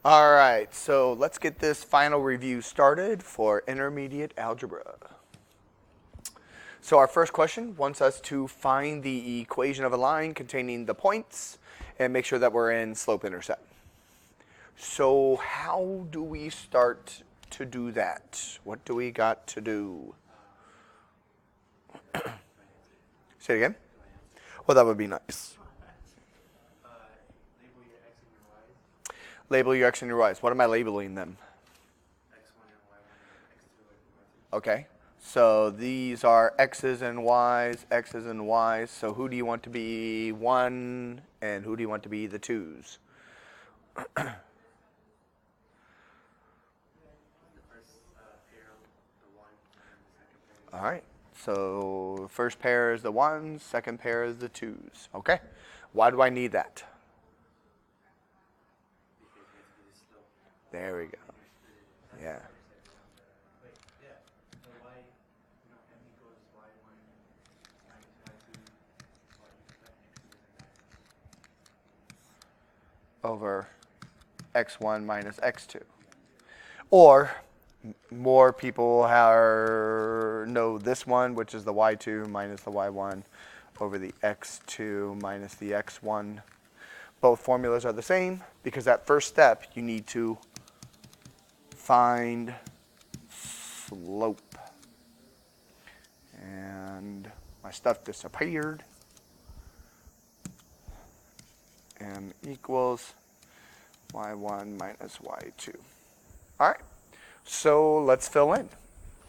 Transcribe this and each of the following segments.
All right, so let's get this final review started for intermediate algebra. So our first question wants us to find the equation of a line containing the points and make sure that we're in slope-intercept. So how do we start to do that? What do we got to do? Say it again. Well, that would be nice. Label your x and your y's. What am I labeling them? Okay. So these are x's and y's, x's and y's. So who do you want to be 1 and who do you want to be the 2's? All right. So first pair is the 1's, second pair is the 2's. Okay. Why do I need that? There we go. Yeah. Over x1 minus x2. Or more people know this one, which is the y2 minus the y1 over the x2 minus the x1. Both formulas are the same because that first step you need to find slope. And my stuff disappeared. M equals y1 minus y2. All right, so let's fill in.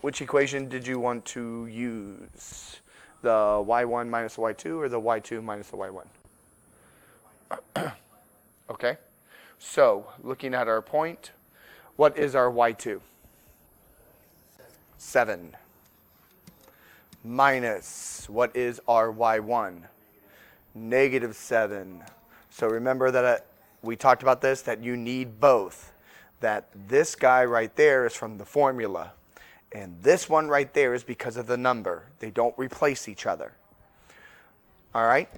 Which equation did you want to use? The y1 minus the y2 or the y2 minus the y1? Okay, so looking at our point, what is our y2? 7. Minus, what is our y1? Negative 7. So remember that we talked about this, that you need both. That this guy right there is from the formula. And this one right there is because of the number. They don't replace each other. All right?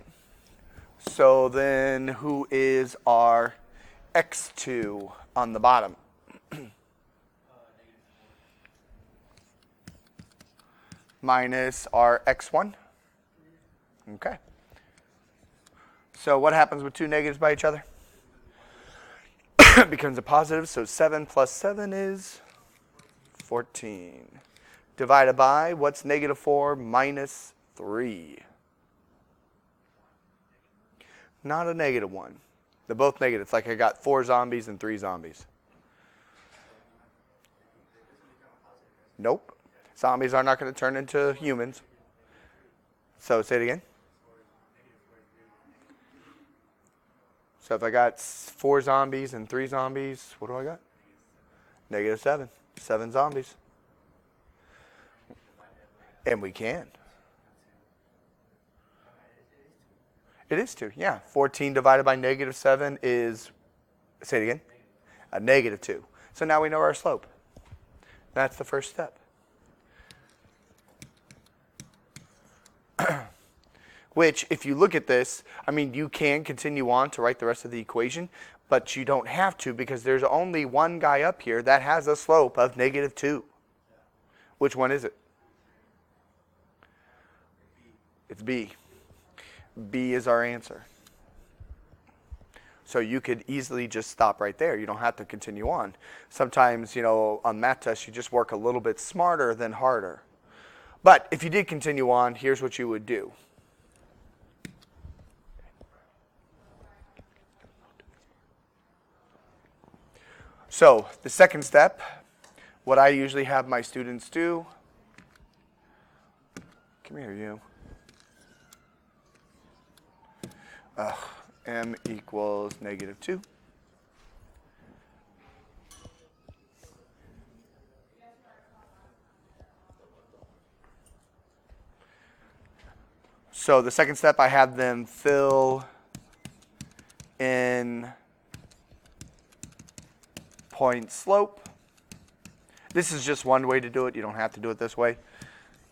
So then who is our x2 on the bottom? Minus our x1. Okay. So what happens with two negatives by each other? It becomes a positive, so 7 plus 7 is 14. Divided by, what's negative 4 minus 3? Not a negative one. They're both negative. It's like I got 4 zombies and 3 zombies. Nope. Zombies are not going to turn into humans. So say it again. So if I got 4 zombies and 3 zombies, what do I got? Negative 7. 7 zombies. And we can. It is 2, yeah. 14 divided by negative 7 is, say it again, a negative 2. So now we know our slope. That's the first step. Which, if you look at this, I mean, you can continue on to write the rest of the equation, but you don't have to because there's only one guy up here that has a slope of negative 2. Which one is it? It's B. B is our answer. So you could easily just stop right there. You don't have to continue on. Sometimes, on math tests, you just work a little bit smarter than harder. But if you did continue on, here's what you would do. So the second step, what I usually have my students do, come here, you. M equals negative 2. So the second step, I have them fill in point slope. This is just one way to do it. You don't have to do it this way.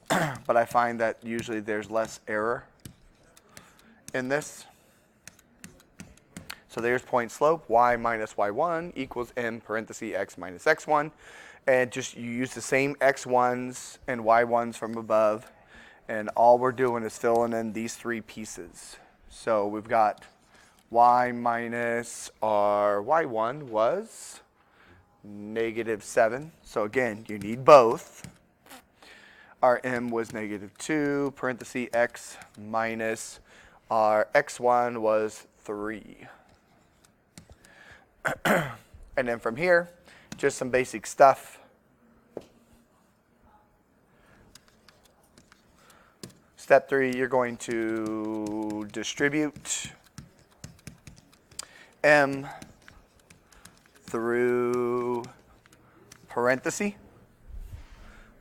But I find that usually there's less error in this. So there's point slope, y minus y1 equals m parenthesis x minus x1. And just you use the same x1s and y1s from above. And all we're doing is filling in these three pieces. So we've got y minus our y1 was -7. So again, you need both. Our m was -2, parenthesis x minus our x1 was 3. And then from here, just some basic stuff. Step 3, you're going to distribute m through parenthesis.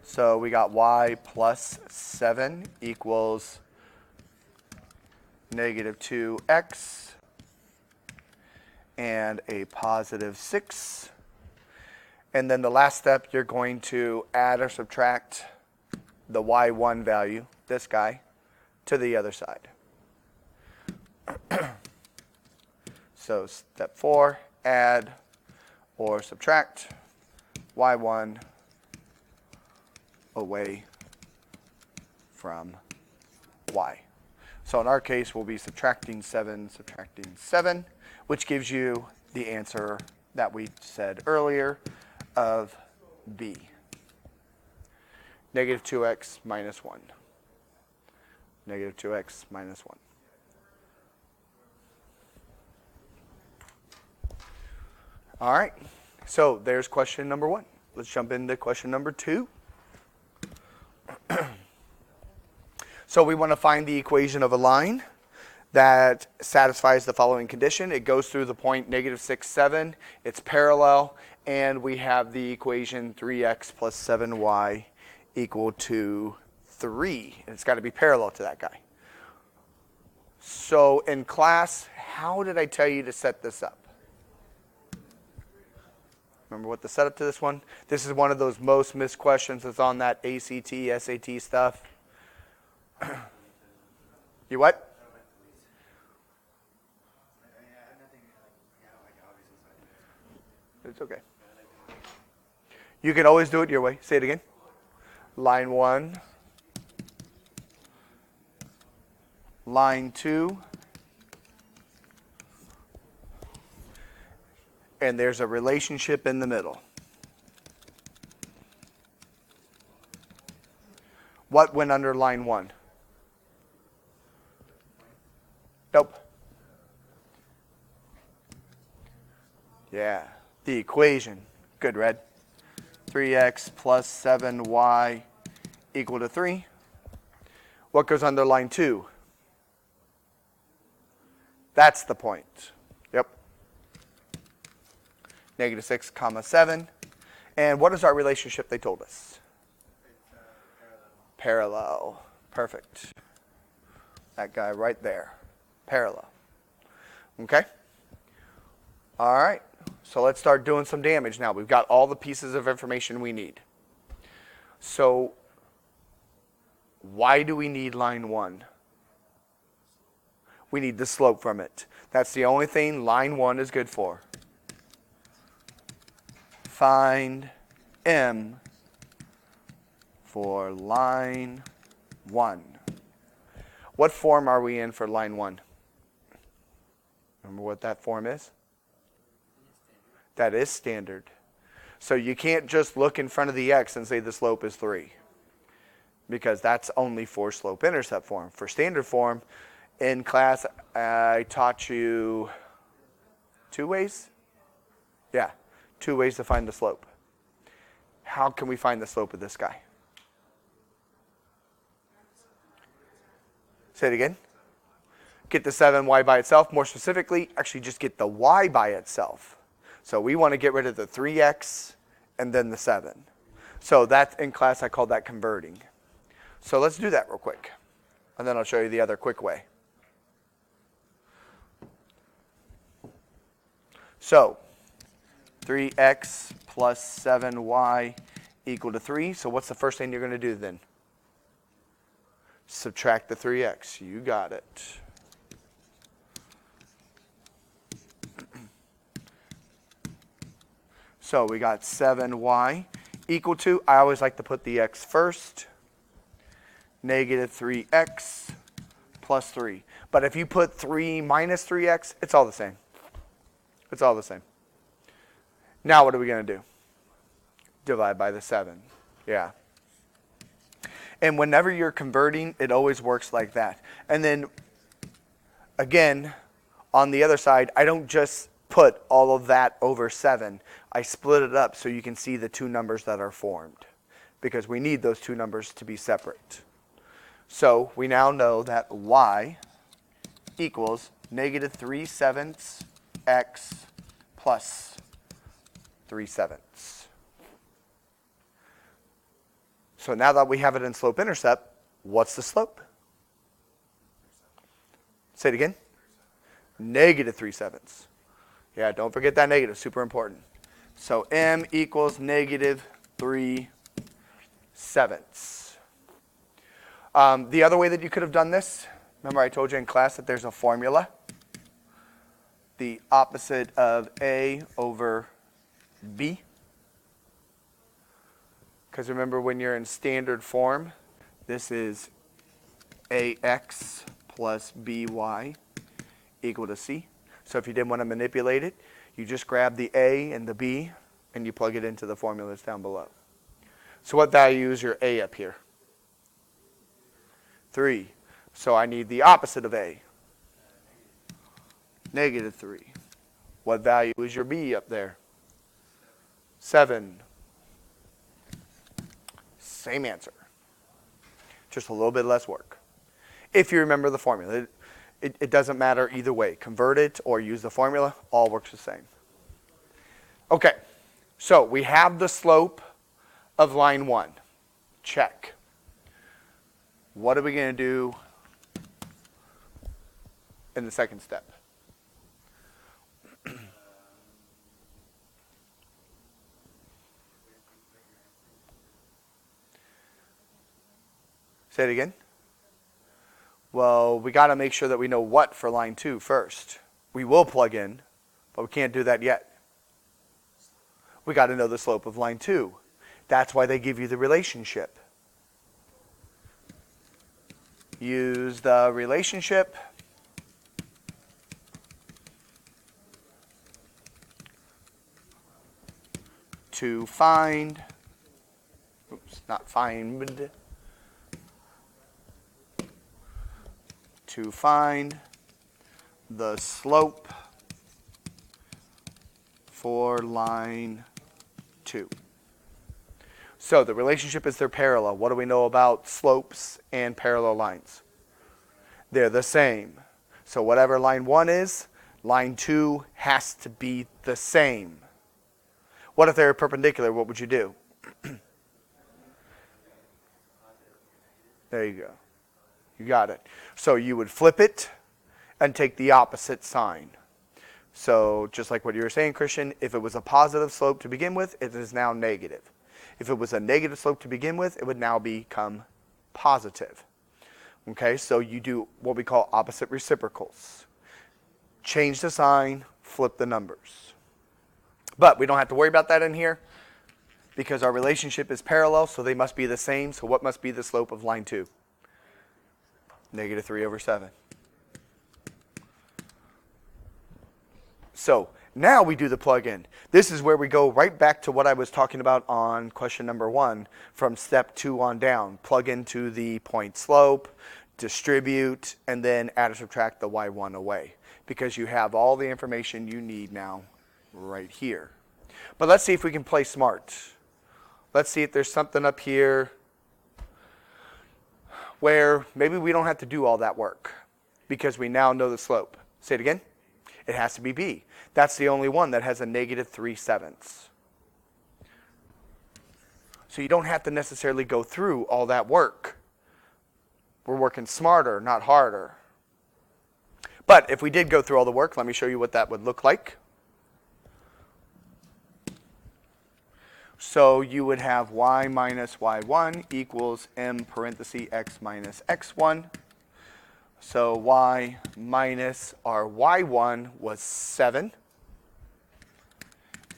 So we got y plus 7 equals -2x and a positive 6. And then the last step, you're going to add or subtract the y1 value, this guy, to the other side. So step 4, add or subtract y1 away from y. So in our case, we'll be subtracting 7, which gives you the answer that we said earlier of B. -2x minus 1. -2x minus 1. All right, so there's question number 1. Let's jump into question number 2. So we want to find the equation of a line that satisfies the following condition. It goes through the point -6, 7. It's parallel, and we have the equation 3x plus 7y equal to 3. And it's got to be parallel to that guy. So in class, how did I tell you to set this up? Remember what the setup to this one? This is one of those most missed questions that's on that ACT, SAT stuff. You what? It's okay. You can always do it your way. Say it again. Line 1. Line 2. And there's a relationship in the middle. What went under line 1? Nope. Yeah, the equation. Good, Red. 3x plus 7y equal to 3. What goes under line 2? That's the point. Yep. -6, 7. And what is our relationship they told us? Parallel. Perfect. That guy right there. Parallel. Okay? All right. So let's start doing some damage now. We've got all the pieces of information we need. So why do we need line 1? We need the slope from it. That's the only thing line 1 is good for. Find M for line 1. What form are we in for line 1? Remember what that form is? That is standard. So you can't just look in front of the x and say the slope is 3, because that's only for slope-intercept form. For standard form, in class, I taught you 2 ways? Yeah, 2 ways to find the slope. How can we find the slope of this guy? Say it again. Get the 7y by itself. More specifically, actually just get the y by itself. So we want to get rid of the 3x and then the 7. So that in class I call that converting. So let's do that real quick. And then I'll show you the other quick way. So 3x plus 7y equal to 3. So what's the first thing you're going to do then? Subtract the 3x. You got it. So we got 7y equal to, I always like to put the x first, negative 3x plus 3. But if you put 3 minus 3x, it's all the same. It's all the same. Now what are we going to do? Divide by the 7. Yeah. And whenever you're converting, it always works like that. And then, again, on the other side, I don't just put all of that over 7. I split it up so you can see the two numbers that are formed, because we need those two numbers to be separate. So we now know that y equals negative 3/7 x plus 3/7. So now that we have it in slope-intercept, what's the slope? Say it again. Negative 3/7. Yeah, don't forget that negative, super important. So m equals negative 3/7. The other way that you could have done this, remember I told you in class that there's a formula. The opposite of a over b. Because remember, when you're in standard form, this is ax plus by equal to c. So if you didn't want to manipulate it, you just grab the a and the b and you plug it into the formulas down below. So what value is your a up here? 3. So I need the opposite of a. Negative 3. What value is your b up there? 7. Same answer. Just a little bit less work. If you remember the formula. It doesn't matter either way. Convert it or use the formula. All works the same. Okay. So we have the slope of line 1. Check. What are we going to do in the second step? Say it again. Well, we got to make sure that we know what for line 2 first. We will plug in, but we can't do that yet. We got to know the slope of line 2. That's why they give you the relationship. Use the relationship to find, to find the slope for line 2. So the relationship is they're parallel. What do we know about slopes and parallel lines? They're the same. So whatever line 1 is, line 2 has to be the same. What if they're perpendicular? What would you do? There you go. You got it. So you would flip it and take the opposite sign. So just like what you were saying, Christian, if it was a positive slope to begin with, it is now negative. If it was a negative slope to begin with, it would now become positive. Okay, so you do what we call opposite reciprocals. Change the sign, flip the numbers. But we don't have to worry about that in here because our relationship is parallel, so they must be the same. So what must be the slope of line 2? Negative 3/7. So now we do the plug-in. This is where we go right back to what I was talking about on question number 1 from step 2 on down. Plug into the point slope, distribute, and then add or subtract the y1 away because you have all the information you need now right here. But let's see if we can play smart. Let's see if there's something up here where maybe we don't have to do all that work because we now know the slope. Say it again. It has to be b. That's the only one that has a negative 3/7. So you don't have to necessarily go through all that work. We're working smarter, not harder. But if we did go through all the work, let me show you what that would look like. So you would have y minus y1 equals m parenthesis x minus x1. So y minus our y1 was 7.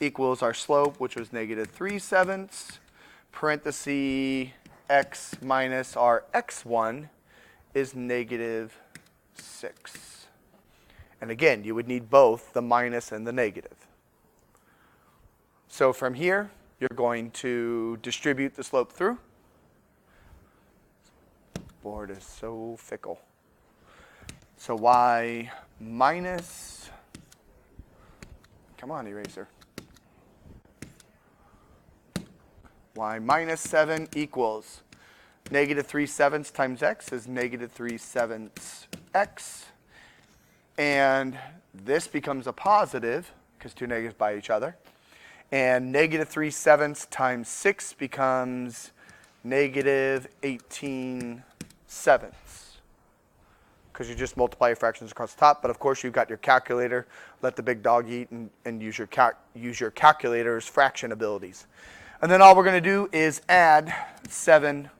equals our slope, which was negative 3/7, parenthesis x minus our x1 is negative 6. And again, you would need both the minus and the negative. So from here, you're going to distribute the slope through. Board is so fickle. So y minus, come on, eraser. Y minus 7 equals negative 3/7 times x is negative 3/7 x. And this becomes a positive, because two negatives by each other. And negative 3/7 times 6 becomes negative 18/7. Because you just multiply your fractions across the top. But of course, you've got your calculator. Let the big dog eat and use your calculator's fraction abilities. And then all we're going to do is add 7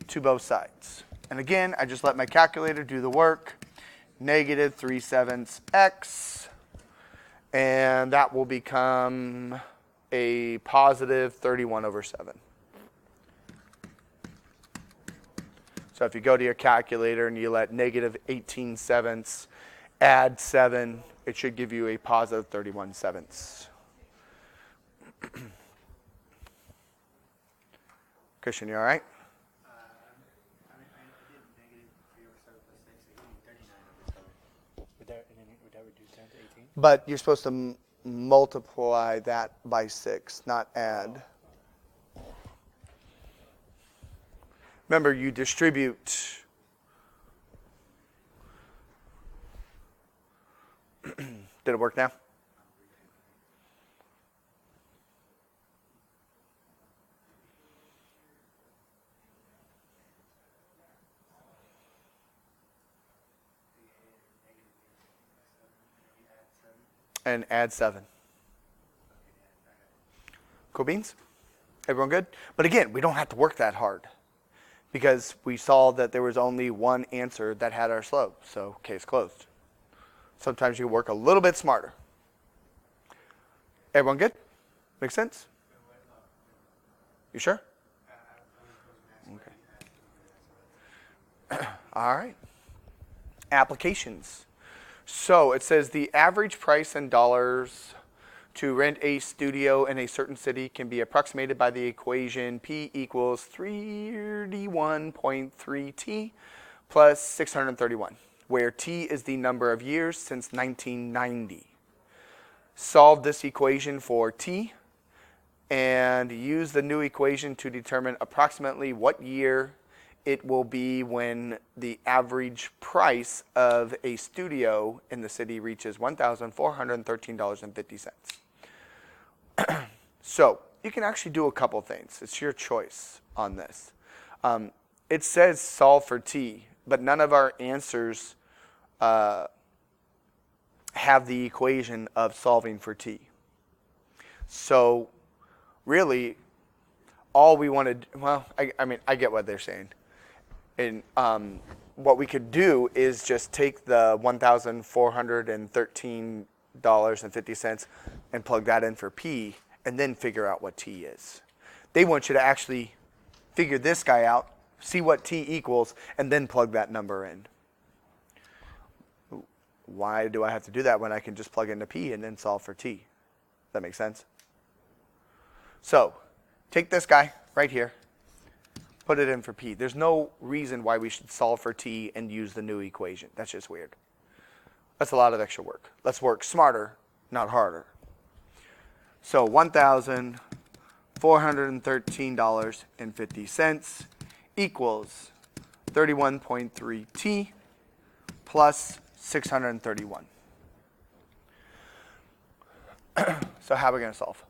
to both sides. And again, I just let my calculator do the work. Negative 3/7 x. And that will become a positive 31/7. So if you go to your calculator and you let negative 18/7 add 7, it should give you a positive 31/7. Christian, you all right? I did negative 3/7 plus 6, it gave me 39/7. Would that reduce down to 18? But you're supposed to multiply that by 6, not add. Remember, you distribute. Did it work now? And add 7. Cool beans? Everyone good? But again, we don't have to work that hard because we saw that there was only one answer that had our slope. So case closed. Sometimes you work a little bit smarter. Everyone good? Make sense? You sure? Okay. All right. Applications. So it says the average price in dollars to rent a studio in a certain city can be approximated by the equation P equals 31.3T plus 631, where T is the number of years since 1990. Solve this equation for T and use the new equation to determine approximately what year it will be when the average price of a studio in the city reaches $1,413.50. So you can actually do a couple things. It's your choice on this. It says solve for T, but none of our answers have the equation of solving for T. So really, all we want to, well, I mean, I get what they're saying. And what we could do is just take the $1,413.50 and plug that in for P and then figure out what T is. They want you to actually figure this guy out, see what T equals, and then plug that number in. Why do I have to do that when I can just plug into P and then solve for T? Does that make sense? So take this guy right here. Put it in for P. There's no reason why we should solve for T and use the new equation. That's just weird. That's a lot of extra work. Let's work smarter, not harder. So $1,413.50 equals 31.3T plus 631. So how are we going to solve?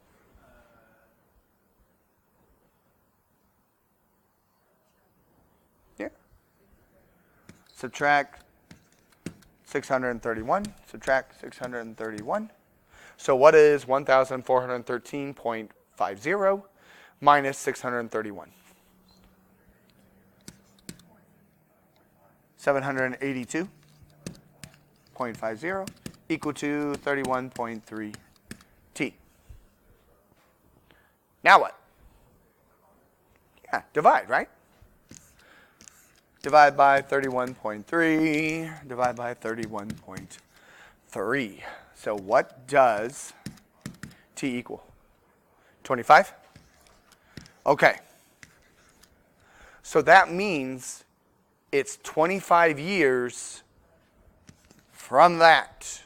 Subtract 631, subtract 631. So what is 1,413.50 minus 631? 782.50 equal to 31.3T t. Now what? Yeah, divide, right? Divide by 31.3, divide by 31.3. So what does t equal? 25? Okay. So that means it's 25 years from that.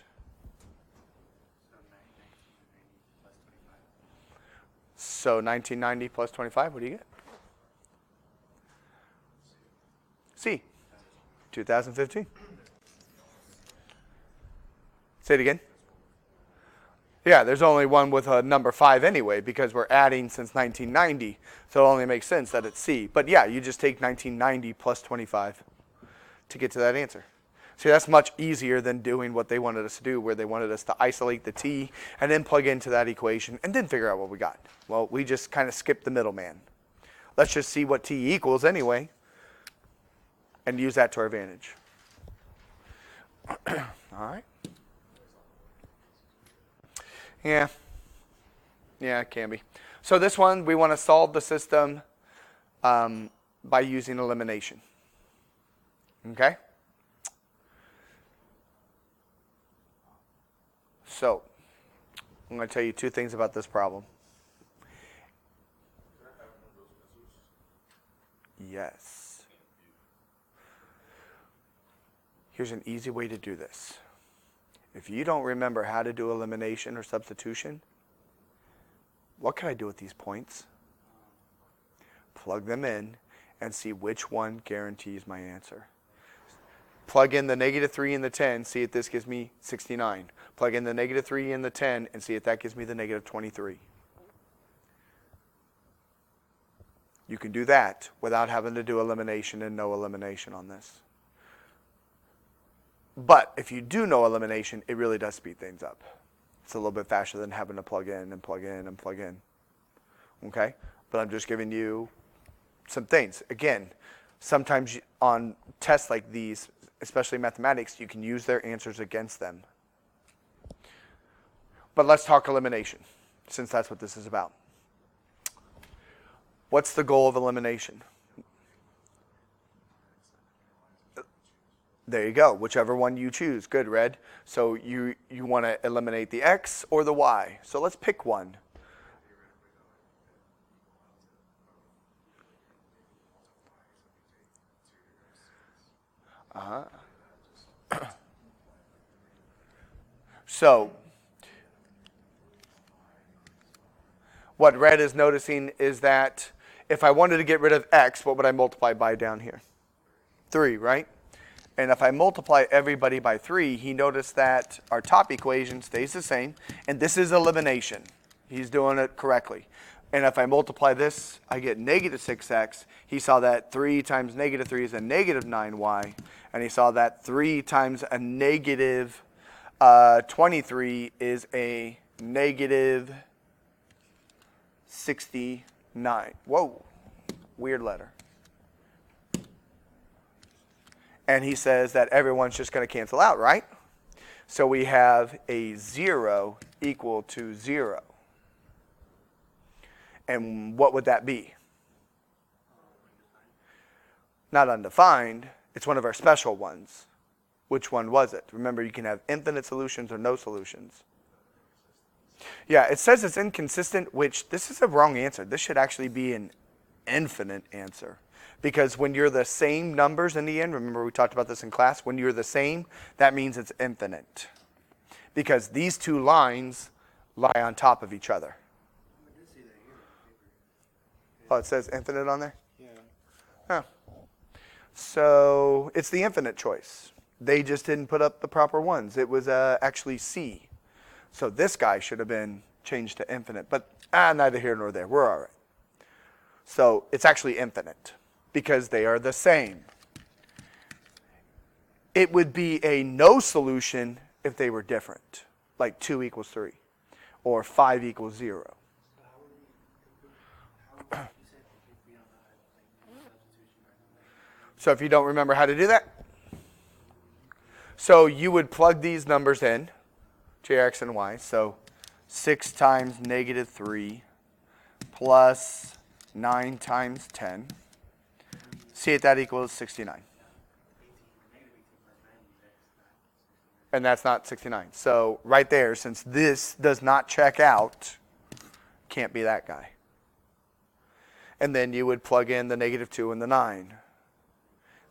So 1990 plus 25, what do you get? C, 2015. Say it again. Yeah, there's only one with a number 5 anyway because we're adding since 1990. So it only makes sense that it's C. But yeah, you just take 1990 plus 25 to get to that answer. See, that's much easier than doing what they wanted us to do, where they wanted us to isolate the t and then plug into that equation and then figure out what we got. Well, we just kind of skipped the middleman. Let's just see what t equals anyway and use that to our advantage. All right. Yeah, it can be. So this one, we want to solve the system by using elimination. Okay? So, I'm going to tell you 2 things about this problem. Yes. Here's an easy way to do this. If you don't remember how to do elimination or substitution, what can I do with these points? Plug them in and see which one guarantees my answer. Plug in the -3 and the 10, see if this gives me 69. Plug in the -3 and the 10 and see if that gives me the -23. You can do that without having to do elimination and no elimination on this. But if you do know elimination, it really does speed things up. It's a little bit faster than having to plug in and plug in and plug in. Okay? But I'm just giving you some things. Again, sometimes on tests like these, especially mathematics, you can use their answers against them. But let's talk elimination, since that's what this is about. What's the goal of elimination? There you go, whichever one you choose. Good, Red. So you want to eliminate the x or the y. So let's pick one. So what Red is noticing is that if I wanted to get rid of x, what would I multiply by down here? 3, right? And if I multiply everybody by 3, he noticed that our top equation stays the same. And this is elimination. He's doing it correctly. And if I multiply this, I get -6x. He saw that 3 times -3 is a -9y. And he saw that 3 times a -23 is a -69. Whoa, weird letter. And he says that everyone's just going to cancel out, right? So we have a 0 equal to 0. And what would that be? Not undefined. It's one of our special ones. Which one was it? Remember, you can have infinite solutions or no solutions. Yeah, it says it's inconsistent, which this is a wrong answer. This should actually be an infinite answer. Because when you're the same numbers in the end, remember we talked about this in class, when you're the same, that means it's infinite. Because these 2 lines lie on top of each other. Oh, it says infinite on there? Yeah. Oh. So it's the infinite choice. They just didn't put up the proper ones. It was actually C. So this guy should have been changed to infinite. But neither here nor there. We're all right. So it's actually infinite because they are the same. It would be a no solution if they were different, like 2 equals 3 or 5 equals 0. So if you don't remember how to do that, so you would plug these numbers in, j, x, and y. So 6 times negative 3 plus 9 times 10. See if that equals 69. And that's not 69. So right there, since this does not check out, can't be that guy. And then you would plug in the negative 2 and the 9.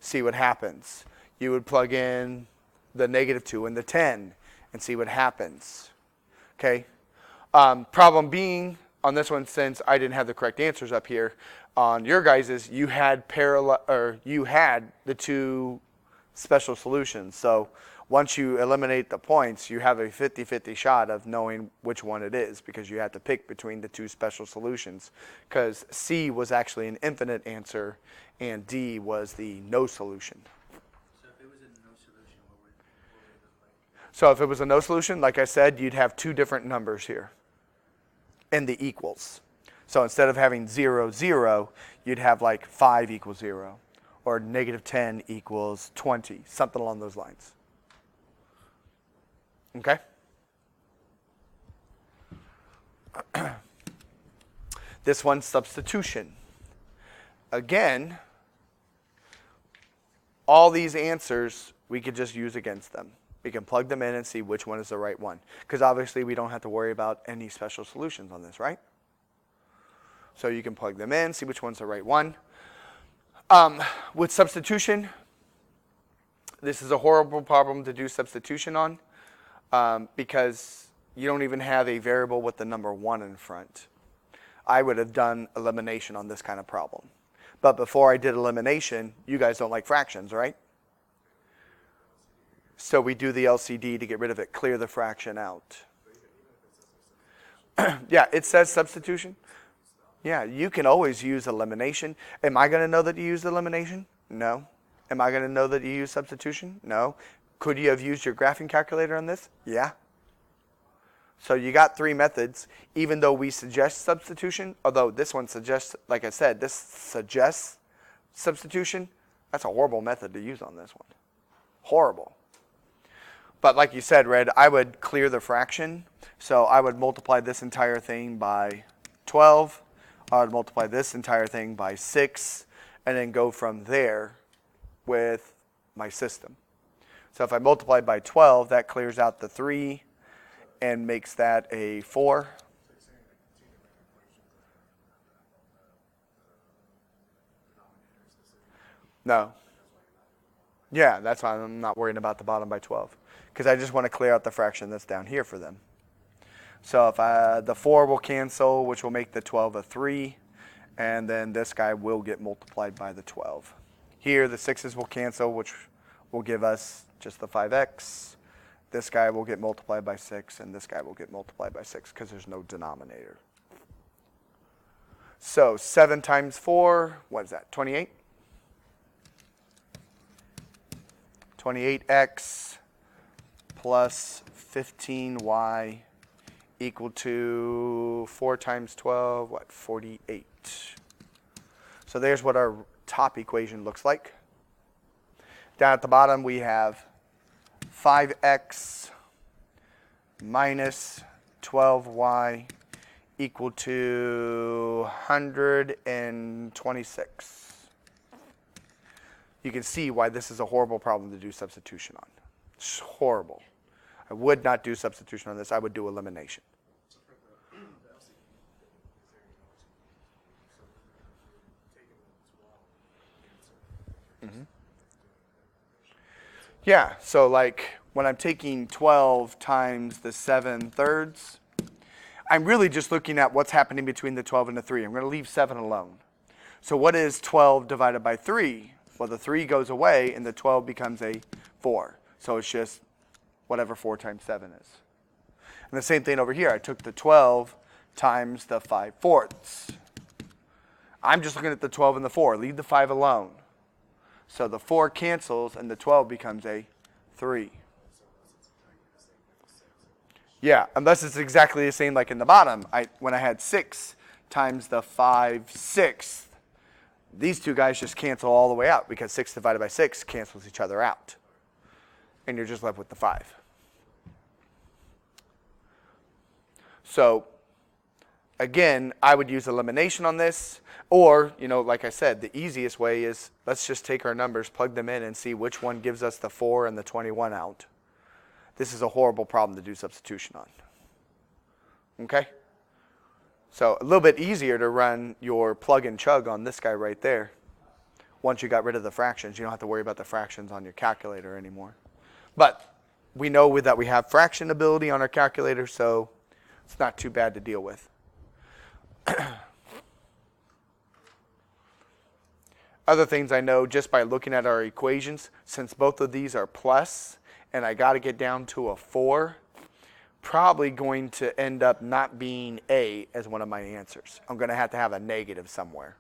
See what happens. You would plug in the negative 2 and the 10 and see what happens. Okay? Problem being, on this one, since I didn't have the correct answers up here, on your guys's, you had the two special solutions. So once you eliminate the points, you have a 50-50 shot of knowing which one it is because you had to pick between the two special solutions because C was actually an infinite answer and D was the no solution. So if it was a no solution, what would it look like? So if it was a no solution, like I said, you'd have two different numbers here in the equals. So instead of having 0, 0, you'd have like 5 equals 0 or negative 10 equals 20, something along those lines. Okay? This one's substitution. Again, all these answers we could just use against them. We can plug them in and see which one is the right one. Because obviously we don't have to worry about any special solutions on this, right? So you can plug them in, see which one's the right one. With substitution, this is a horrible problem to do substitution on. Because you don't even have a variable with the number 1 in front. I would have done elimination on this kind of problem. But before I did elimination, you guys don't like fractions, right? So we do the LCD to get rid of it, clear the fraction out. Yeah, it says substitution. Yeah, you can always use elimination. Am I going to know that you used elimination? No. Am I going to know that you used substitution? No. Could you have used your graphing calculator on this? Yeah. So you got 3 methods, even though we suggest substitution, although this one suggests, like I said, this suggests substitution. That's a horrible method to use on this one. Horrible. But like you said, Red, I would clear the fraction. So I would multiply this entire thing by 12. I would multiply this entire thing by 6, and then go from there with my system. So if I multiply by 12, that clears out the 3 and makes that a 4. No. Yeah, that's why I'm not worrying about the bottom by 12. Because I just want to clear out the fraction that's down here for them. So if the 4 will cancel, which will make the 12 a 3. And then this guy will get multiplied by the 12. Here, the 6's will cancel, which will give us just the 5x. This guy will get multiplied by 6, and this guy will get multiplied by 6 because there's no denominator. So 7 times 4, what is that, 28? 28x plus 15y equal to 4 times 12, what, 48. So there's what our top equation looks like. Down at the bottom, we have 5x minus 12y equal to 126. You can see why this is a horrible problem to do substitution on. It's horrible. I would not do substitution on this. I would do elimination. Yeah, so like when I'm taking 12 times the 7/3, I'm really just looking at what's happening between the 12 and the 3. I'm going to leave 7 alone. So what is 12 divided by 3? Well, the 3 goes away and the 12 becomes a 4. So it's just whatever 4 times 7 is. And the same thing over here. I took the 12 times the 5/4. I'm just looking at the 12 and the 4. Leave the 5 alone. So the 4 cancels and the 12 becomes a 3. Yeah, unless it's exactly the same like in the bottom. When I had 6 times the 5/6, these two guys just cancel all the way out because 6 divided by 6 cancels each other out. And you're just left with the 5. So again, I would use elimination on this, or, like I said, the easiest way is let's just take our numbers, plug them in, and see which one gives us the 4 and the 21 out. This is a horrible problem to do substitution on. Okay? So a little bit easier to run your plug and chug on this guy right there. Once you got rid of the fractions, you don't have to worry about the fractions on your calculator anymore. But we know that we have fraction ability on our calculator, so it's not too bad to deal with. Other things I know just by looking at our equations, since both of these are plus, and I got to get down to a 4, probably going to end up not being A as one of my answers. I'm going to have a negative somewhere.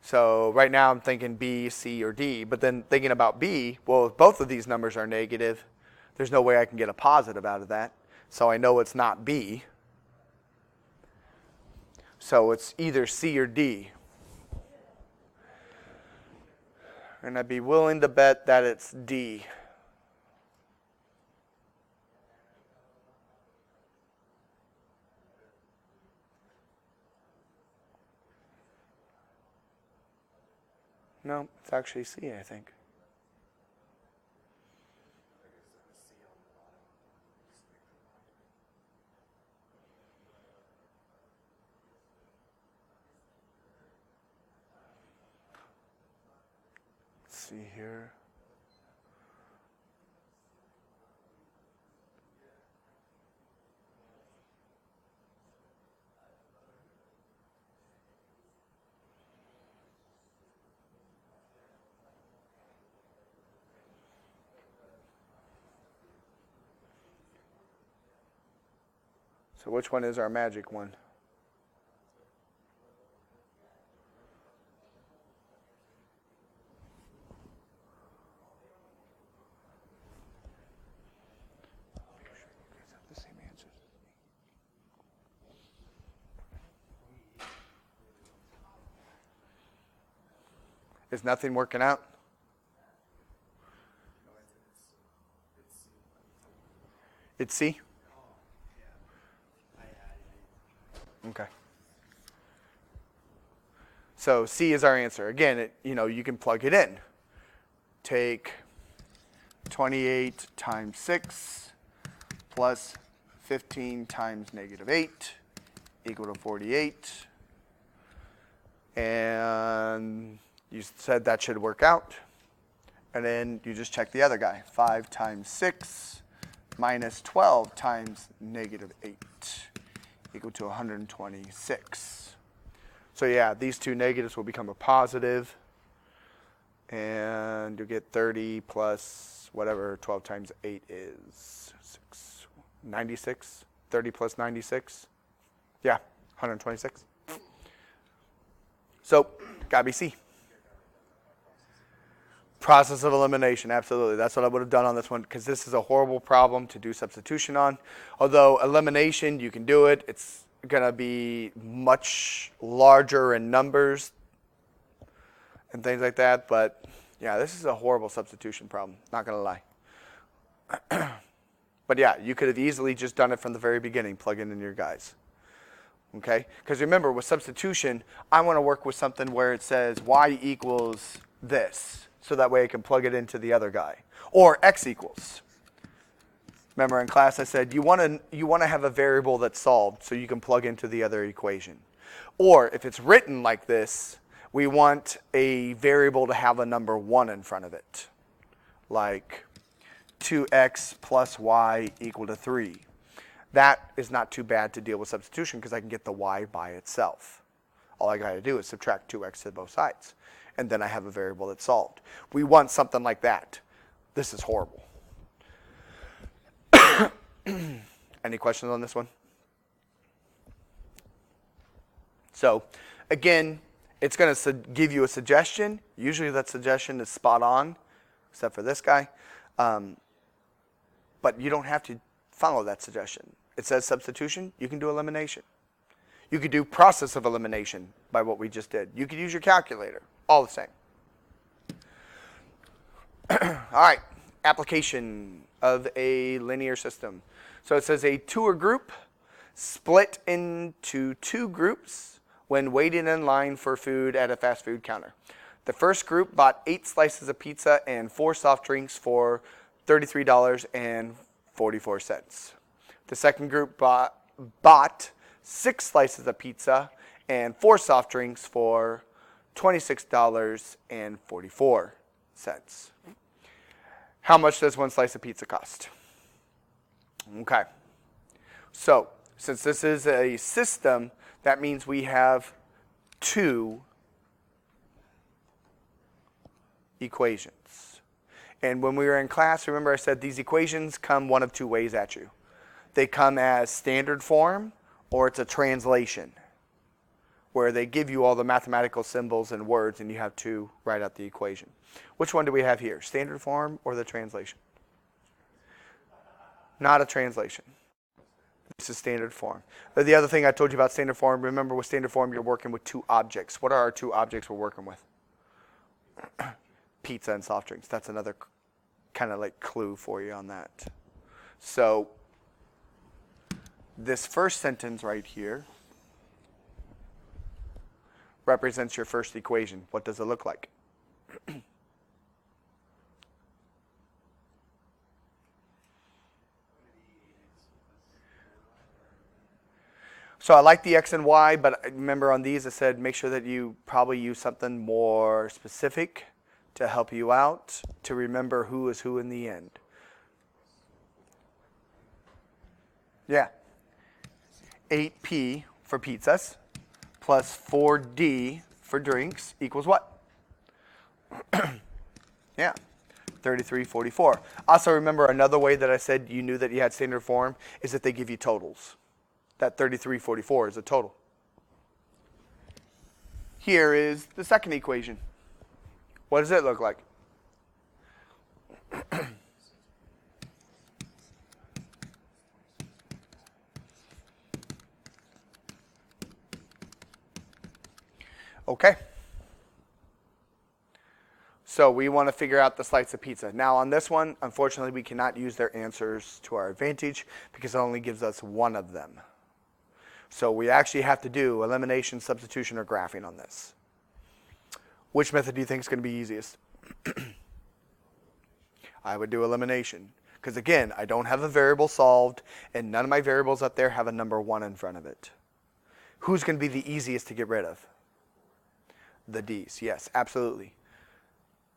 So right now I'm thinking B, C, or D, but then thinking about B, well, if both of these numbers are negative, there's no way I can get a positive out of that. So I know it's not B. So it's either C or D. And I'd be willing to bet that it's D. No, it's actually C, I think. See here. So which one is our magic one? Is nothing working out? It's C? Okay. So C is our answer. Again, you can plug it in. Take 28 times 6 plus 15 times -8 equal to 48. And you said that should work out. And then you just check the other guy. 5 times 6 minus 12 times -8 equal to 126. So yeah, these two negatives will become a positive. And you'll get 30 plus whatever 12 times 8 is. 96. 30 plus 96. Yeah, 126. So, gotta be C. Process of elimination, absolutely. That's what I would have done on this one, because this is a horrible problem to do substitution on. Although elimination, you can do it. It's going to be much larger in numbers and things like that. But yeah, this is a horrible substitution problem, not going to lie. But yeah, you could have easily just done it from the very beginning, plug in your guys. Okay? Because remember, with substitution, I want to work with something where it says y equals this. So that way I can plug it into the other guy. Or x equals. Remember in class I said you want to have a variable that's solved so you can plug into the other equation. Or if it's written like this, we want a variable to have a number 1 in front of it. Like 2x plus y equal to 3. That is not too bad to deal with substitution because I can get the y by itself. All I got to do is subtract 2x to both sides. And then I have a variable that's solved. We want something like that. This is horrible. Any questions on this one? So, again, it's going to give you a suggestion. Usually that suggestion is spot on, except for this guy. But you don't have to follow that suggestion. It says substitution. You can do elimination. You could do process of elimination by what we just did. You could use your calculator. All the same. All right, application of a linear system. So it says a tour group split into two groups when waiting in line for food at a fast food counter. The first group bought 8 slices of pizza and 4 soft drinks for $33.44. The second group bought 6 slices of pizza and 4 soft drinks for $26.44. How much does 1 slice of pizza cost? Okay. So, since this is a system, that means we have 2 equations. And when we were in class, remember I said these equations come one of 2 ways at you. They come as standard form, or it's a translation, where they give you all the mathematical symbols and words and you have to write out the equation. Which one do we have here? Standard form or the translation? Not a translation. This is standard form. But the other thing I told you about standard form, remember with standard form you're working with 2 objects. What are our 2 objects we're working with? Pizza and soft drinks. That's another kind of like clue for you on that. So this first sentence right here represents your first equation. What does it look like? So I like the x and y, but remember on these I said make sure that you probably use something more specific to help you out, to remember who is who in the end. Yeah. 8p for pizzas plus 4d for drinks equals what? Yeah, 33.44. Also remember another way that I said you knew that you had standard form is that they give you totals. That 33.44 is a total. Here is the second equation. What does it look like? Okay. So we want to figure out the slice of pizza. Now on this one, unfortunately, we cannot use their answers to our advantage because it only gives us one of them. So we actually have to do elimination, substitution, or graphing on this. Which method do you think is going to be easiest? I would do elimination. Because again, I don't have a variable solved, and none of my variables up there have a number 1 in front of it. Who's going to be the easiest to get rid of? The D's, yes, absolutely.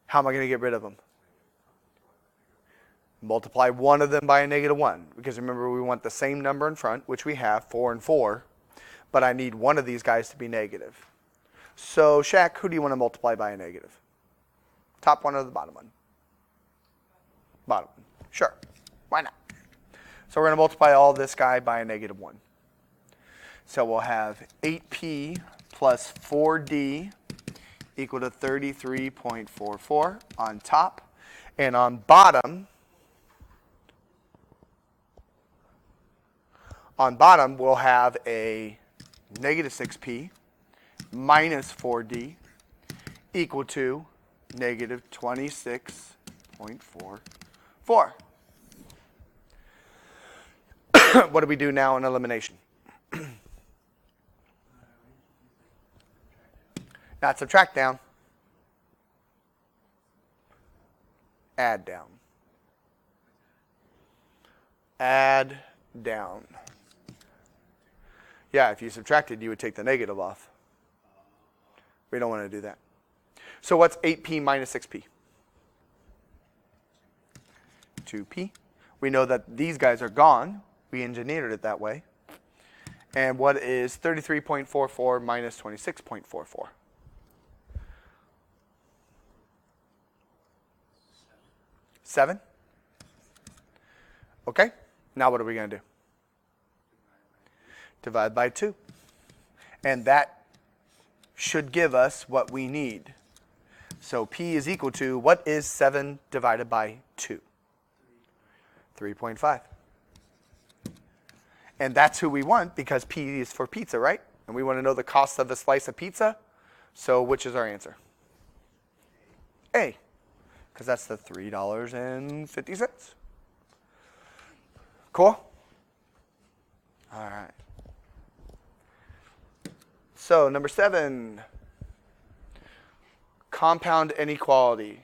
How am I going to get rid of them? Multiply one of them by a -1. Because remember, we want the same number in front, which we have, 4 and 4. But I need one of these guys to be negative. So, Shaq, who do you want to multiply by a negative? Top one or the bottom one? Bottom one. Sure. Why not? So we're going to multiply all this guy by a -1. So we'll have 8p plus 4d equal to 33.44 on top. And on bottom, we'll have a -6p minus 4d equal to -26.44. What do we do now in elimination? Not subtract down. Add down. Add down. Yeah, if you subtracted, you would take the negative off. We don't want to do that. So what's 8p minus 6p? 2p. We know that these guys are gone. We engineered it that way. And what is 33.44 minus 26.44? 7. Okay, now what are we going to do? Divide by 2. And that should give us what we need. So p is equal to, what is 7 divided by 2? 3.5. And that's who we want because p is for pizza, right? And we want to know the cost of a slice of pizza. So which is our answer? A. Because that's the $3.50. Cool? All right. So number 7, compound inequality.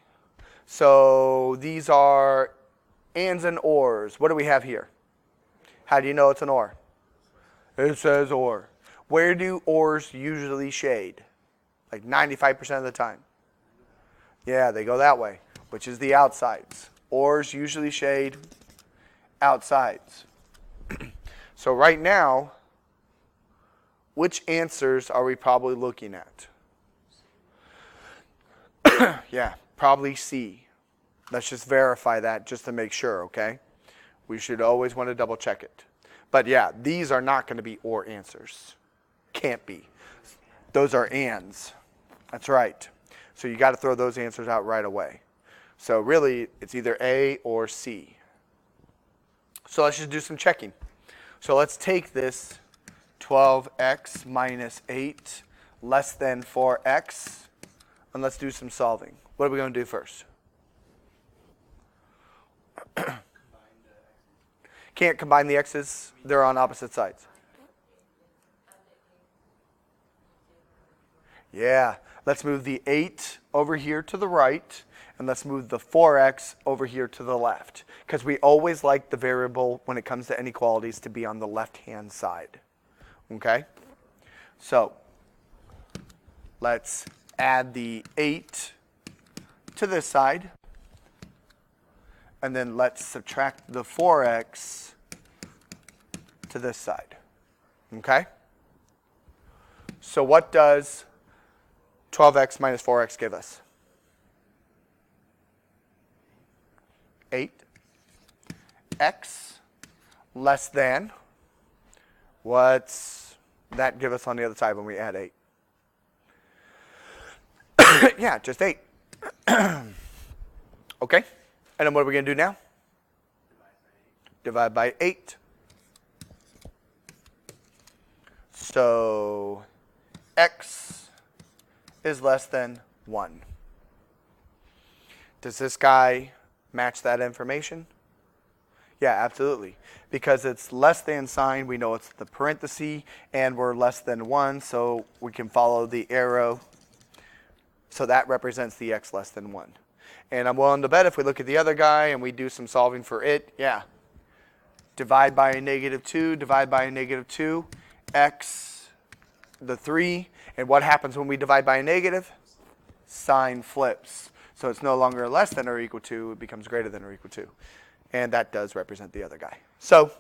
So these are ands and ors. What do we have here? How do you know it's an or? It says or. Where do ors usually shade? Like 95% of the time. Yeah, they go that way, which is the outsides. Ors usually shade outsides. So right now, which answers are we probably looking at? Yeah, probably C. Let's just verify that just to make sure, okay? We should always want to double check it. But yeah, these are not going to be or answers. Can't be. Those are ands. That's right. So you got to throw those answers out right away. So really, it's either A or C. So let's just do some checking. So let's take this 12x minus 8 less than 4x, and let's do some solving. What are we going to do first? Can't combine the x's. They're on opposite sides. Yeah. Let's move the 8 over here to the right, and let's move the 4x over here to the left, because we always like the variable when it comes to inequalities to be on the left-hand side. Okay? So let's add the 8 to this side, and then let's subtract the 4x to this side. Okay? So what does 12x minus 4x give us? 8. X less than. What's that give us on the other side when we add 8? Yeah, just 8. Okay. And then what are we going to do now? Divide by 8. So x is less than 1. Does this guy match that information? Yeah, absolutely. Because it's less than sign, we know it's the parenthesis, and we're less than 1, so we can follow the arrow. So that represents the x less than 1. And I'm willing to bet if we look at the other guy and we do some solving for it, yeah. Divide by a -2, divide by a -2, x, the 3. And what happens when we divide by a negative? Sign flips. So it's no longer less than or equal to, it becomes greater than or equal to. And that does represent the other guy. So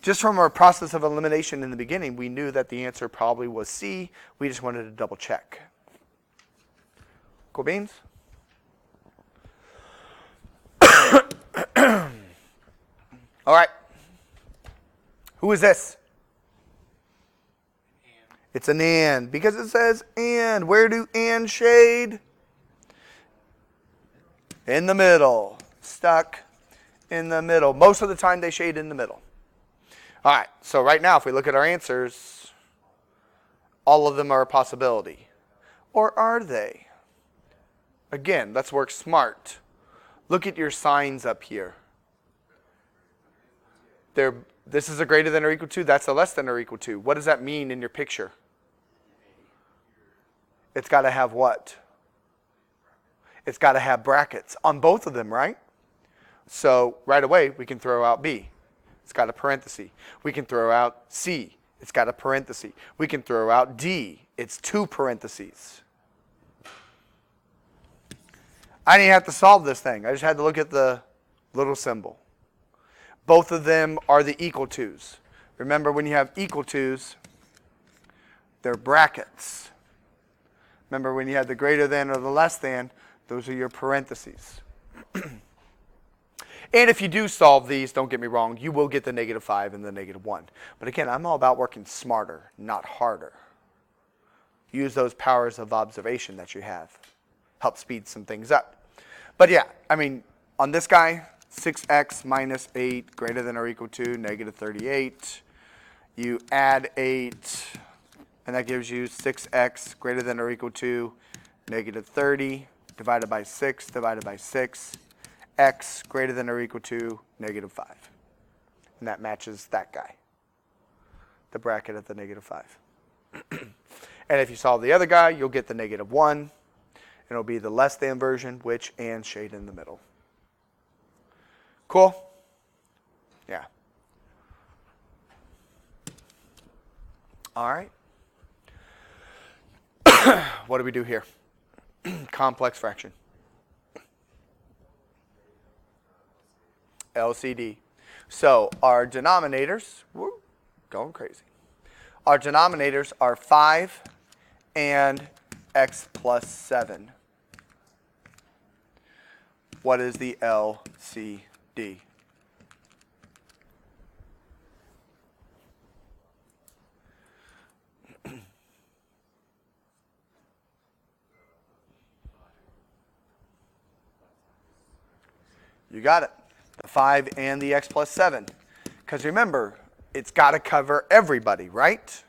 just from our process of elimination in the beginning, we knew that the answer probably was C. We just wanted to double check. Cool beans? All right. Who is this? It's an and, because it says and. Where do and shade? In the middle. Stuck in the middle. Most of the time they shade in the middle. All right, so right now if we look at our answers, all of them are a possibility. Or are they? Again, let's work smart. Look at your signs up here. This is a greater than or equal to. That's a less than or equal to. What does that mean in your picture? It's got to have what? It's got to have brackets on both of them, right? So right away, we can throw out B. It's got a parenthesis. We can throw out C. It's got a parenthesis. We can throw out D. It's 2 parentheses. I didn't have to solve this thing. I just had to look at the little symbol. Both of them are the equal to's. Remember, when you have equal to's, they're brackets. Remember, when you have the greater than or the less than, those are your parentheses. And if you do solve these, don't get me wrong, you will get the -5 and the -1. But again, I'm all about working smarter, not harder. Use those powers of observation that you have. Help speed some things up. But yeah, I mean, on this guy, 6x minus 8 greater than or equal to -38. You add 8, and that gives you 6x greater than or equal to -30 divided by 6 divided by 6. X greater than or equal to -5. And that matches that guy, the bracket at the -5. And if you solve the other guy, you'll get the -1. And it'll be the less than version, which, and shade in the middle. Cool? Yeah. All right. What do we do here? Complex fraction. LCD. So our denominators, woo, going crazy. Our denominators are 5 and x plus 7. What is the LCD? You got it. The 5 and the x plus 7. Because remember, it's got to cover everybody, right?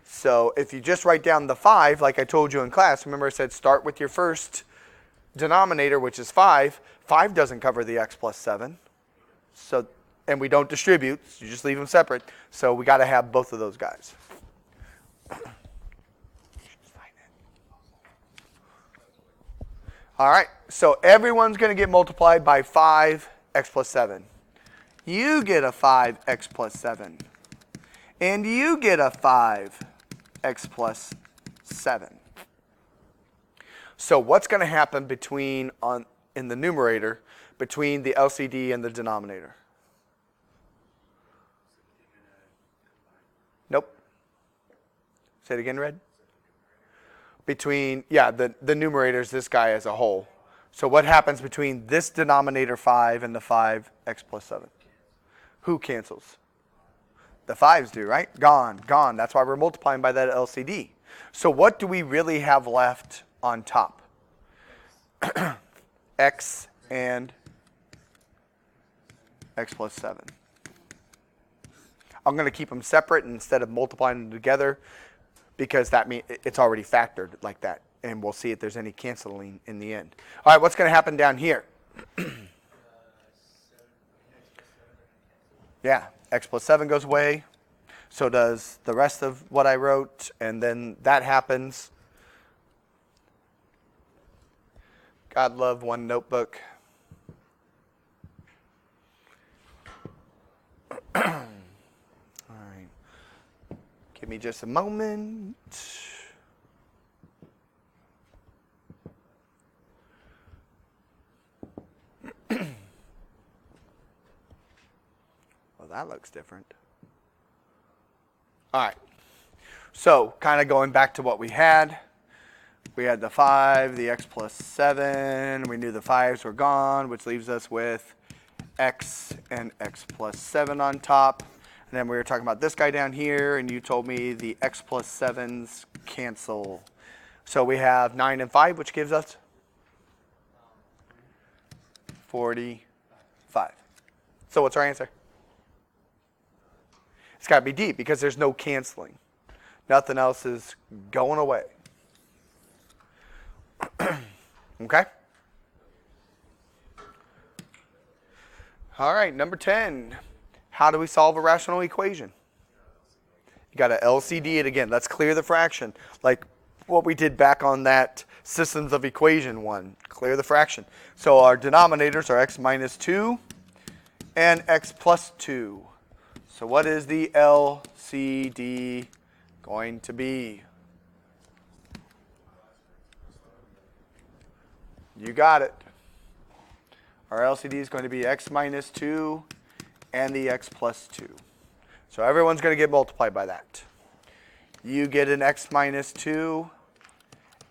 So if you just write down the 5, like I told you in class, remember I said start with your first denominator, which is 5. 5 doesn't cover the x plus 7. So, and we don't distribute, so you just leave them separate. So we got to have both of those guys. All right, so everyone's going to get multiplied by 5x plus 7. You get a 5x plus 7. And you get a 5x plus 7. So what's going to happen in the numerator between the LCD and the denominator? Nope. Say it again, Red. Between, yeah, the numerator is this guy as a whole. So what happens between this denominator 5 and the 5x plus 7? Who cancels? The 5s do, right? Gone, gone. That's why we're multiplying by that LCD. So what do we really have left on top? X and x plus 7. I'm going to keep them separate instead of multiplying them together, because that means it's already factored like that. And we'll see if there's any canceling in the end. All right, what's going to happen down here? Yeah, x plus 7 goes away. So does the rest of what I wrote. And then that happens. God love one notebook. All right. Give me just a moment. Well, that looks different. All right. So, kind of going back to what we had. We had the 5, the x plus 7. We knew the 5s were gone, which leaves us with x and x plus 7 on top. And then we were talking about this guy down here, and you told me the x plus 7s cancel. So we have 9 and 5, which gives us 45. So what's our answer? It's got to be D, because there's no canceling. Nothing else is going away. Okay? All right, number 10. How do we solve a rational equation? You got to LCD it again. Let's clear the fraction. Like what we did back on that systems of equation one. Clear the fraction. So our denominators are x minus 2 and x plus 2. So what is the LCD going to be? You got it. Our LCD is going to be x minus 2 and the x plus 2. So everyone's going to get multiplied by that. You get an x minus 2,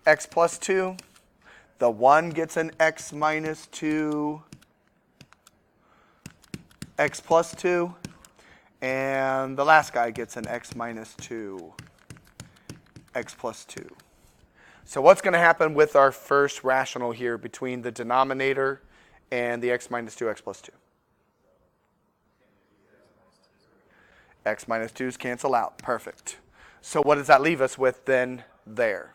x plus 2. The 1 gets an x minus 2, x plus 2. And the last guy gets an x minus 2, x plus 2. So what's going to happen with our first rational here between the denominator and the x minus 2, x plus 2? X minus 2's cancel out. Perfect. So what does that leave us with then there?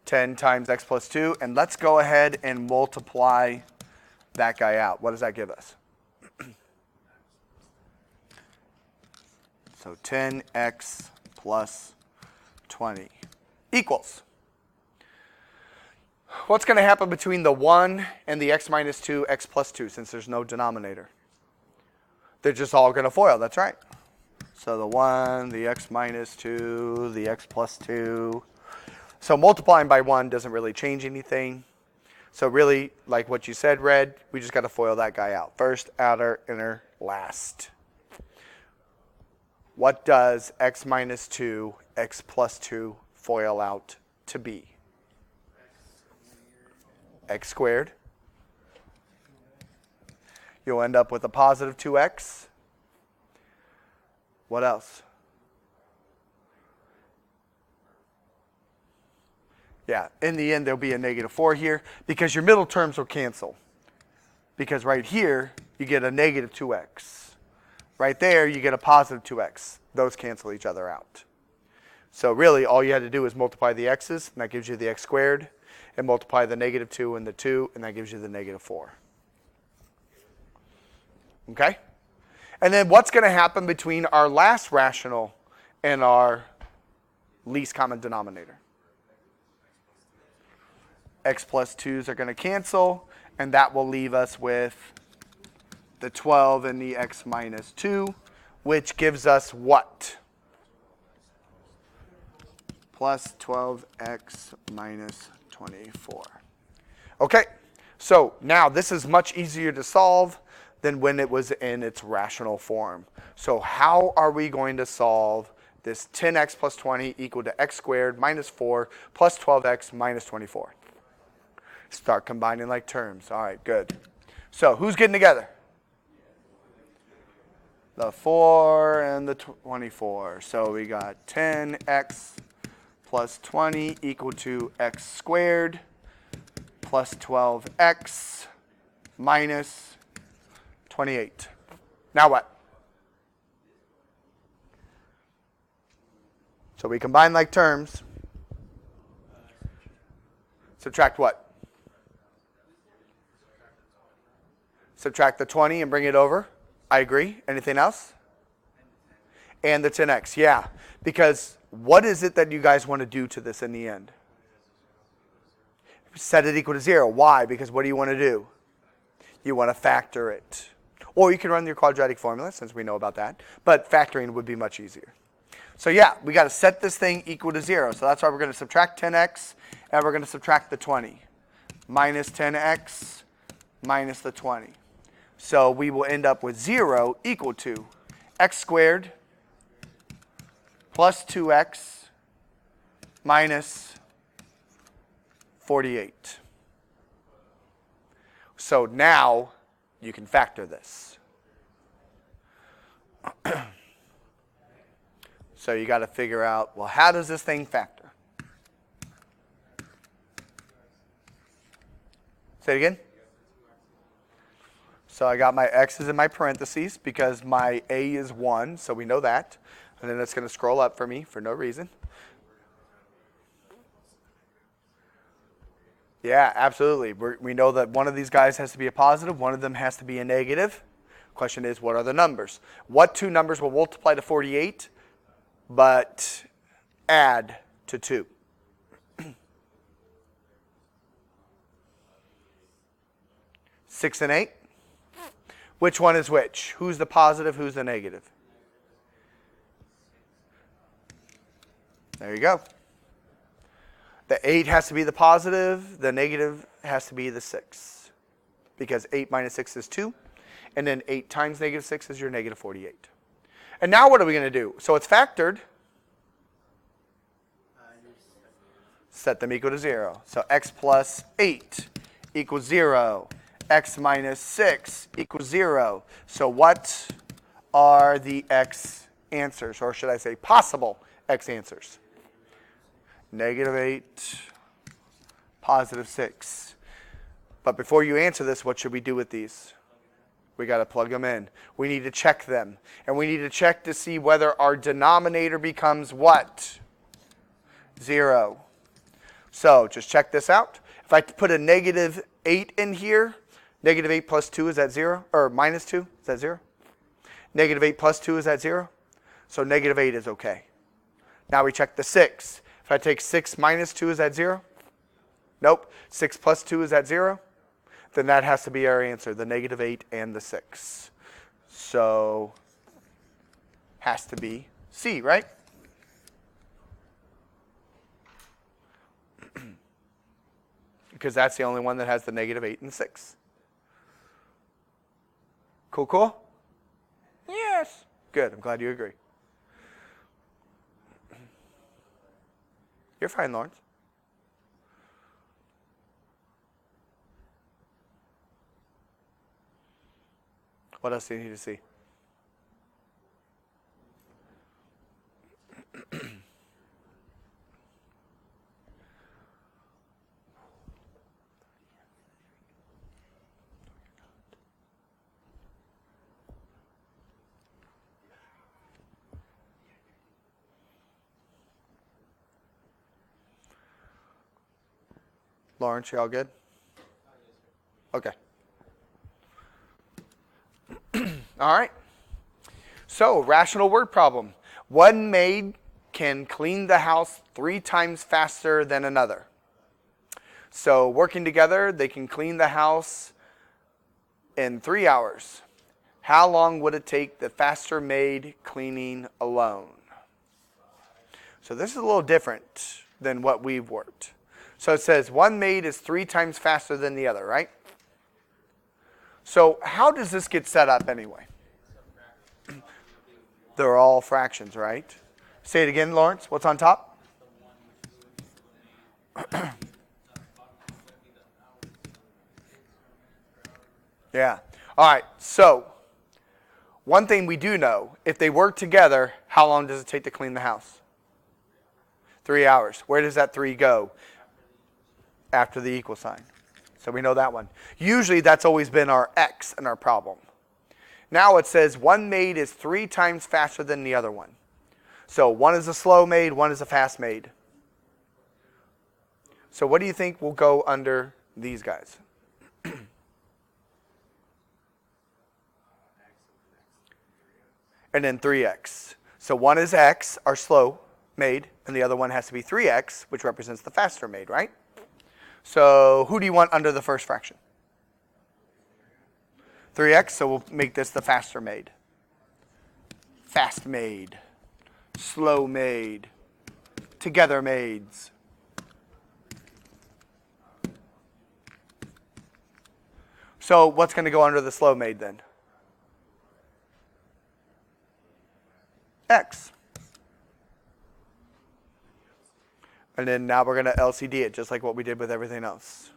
10 times x plus 2. And let's go ahead and multiply that guy out. What does that give us? So 10x plus 20 equals. What's going to happen between the 1 and the x minus 2, x plus 2, since there's no denominator? They're just all going to FOIL, that's right. So the 1, the x minus 2, the x plus 2. So multiplying by 1 doesn't really change anything. So really, like what you said, Red, we just got to FOIL that guy out. First, outer, inner, last. What does x minus 2, x plus 2 FOIL out to be? X squared. You'll end up with a positive 2x. What else? Yeah, in the end, there'll be a negative 4 here because your middle terms will cancel. Because right here, you get a negative 2x. Right there, you get a positive 2x. Those cancel each other out. So really, all you had to do is multiply the x's, and that gives you the x squared, and multiply the negative 2 and the 2, and that gives you the negative 4. Okay? And then what's going to happen between our last rational and our least common denominator? X plus 2's are going to cancel, and that will leave us with the 12 and the x minus 2, which gives us what? Plus 12x minus 24. Okay, so now this is much easier to solve than when it was in its rational form. So how are we going to solve this 10x plus 20 equal to x squared minus 4 plus 12x minus 24? Start combining like terms. All right, good. So who's getting together? The 4 and the 24. So we got 10x plus 20 equal to x squared plus 12x minus 28. Now what? So we combine like terms. Subtract what? Subtract the 20 and bring it over. I agree. Anything else? And the 10x, yeah. Because what is it that you guys want to do to this in the end? Set it equal to 0. Why? Because what do you want to do? You want to factor it. Or you can run your quadratic formula, since we know about that. But factoring would be much easier. So yeah, we got to set this thing equal to 0. So that's why we're going to subtract 10x, and we're going to subtract the 20. Minus 10x minus the 20. So we will end up with 0 equal to x squared plus 2x minus 48. So now you can factor this. So you got to figure out, well, how does this thing factor? Say it again. So I got my x's in my parentheses because my a is 1, so we know that. And then it's going to scroll up for me for no reason. Yeah, absolutely. We know that one of these guys has to be a positive, one of them has to be a negative. Question is, what are the numbers? What two numbers will multiply to 48 but add to 2? 6 and 8? Which one is which? Who's the positive, who's the negative? There you go. The 8 has to be the positive, the negative has to be the 6. Because 8 minus 6 is 2, and then 8 times negative 6 is your negative 48. And now what are we going to do? So it's factored. Set them equal to 0. So x plus 8 equals 0. X minus 6 equals 0. So what are the x answers? Or should I say possible x answers? Negative 8, positive 6. But before you answer this, what should we do with these? We got to plug them in. We need to check them. And we need to check to see whether our denominator becomes what? 0. So just check this out. If I put a negative 8 in here, Negative 8 plus 2 is that 0? Or minus 2? Is that 0? Negative 8 plus 2 is that 0? So negative 8 is okay. Now we check the 6. If I take 6 minus 2, is that 0? Nope. 6 plus 2 is that 0? Then that has to be our answer, the negative 8 and the 6. So has to be C, right? Because that's the only one that has the negative 8 and 6. Cool, cool? Yes. Good. I'm glad you agree. You're fine, Lawrence. What else do you need to see? Lawrence, you all good? Okay. All right. So, rational word problem. One maid can clean the house 3 times faster than another. So, working together, they can clean the house in 3 hours. How long would it take the faster maid cleaning alone? So, this is a little different than what we've worked. So, it says one maid is 3 times faster than the other, right? So, how does this get set up anyway? They're all fractions, right? Say it again, Lawrence. What's on top? Yeah. All right. So, one thing we do know, if they work together, how long does it take to clean the house? 3 hours. Where does that 3 go? After the equal sign. So we know that one. Usually that's always been our X in our problem. Now it says one maid is 3 times faster than the other one. So one is a slow maid, one is a fast maid. So what do you think will go under these guys? And then 3x. So one is X, our slow maid, and the other one has to be 3x, which represents the faster maid, right? So who do you want under the first fraction? 3x, so we'll make this the faster maid. Fast maid. Slow maid. Together maids. So what's going to go under the slow maid then? X. And then now we're going to LCD it, just like what we did with everything else.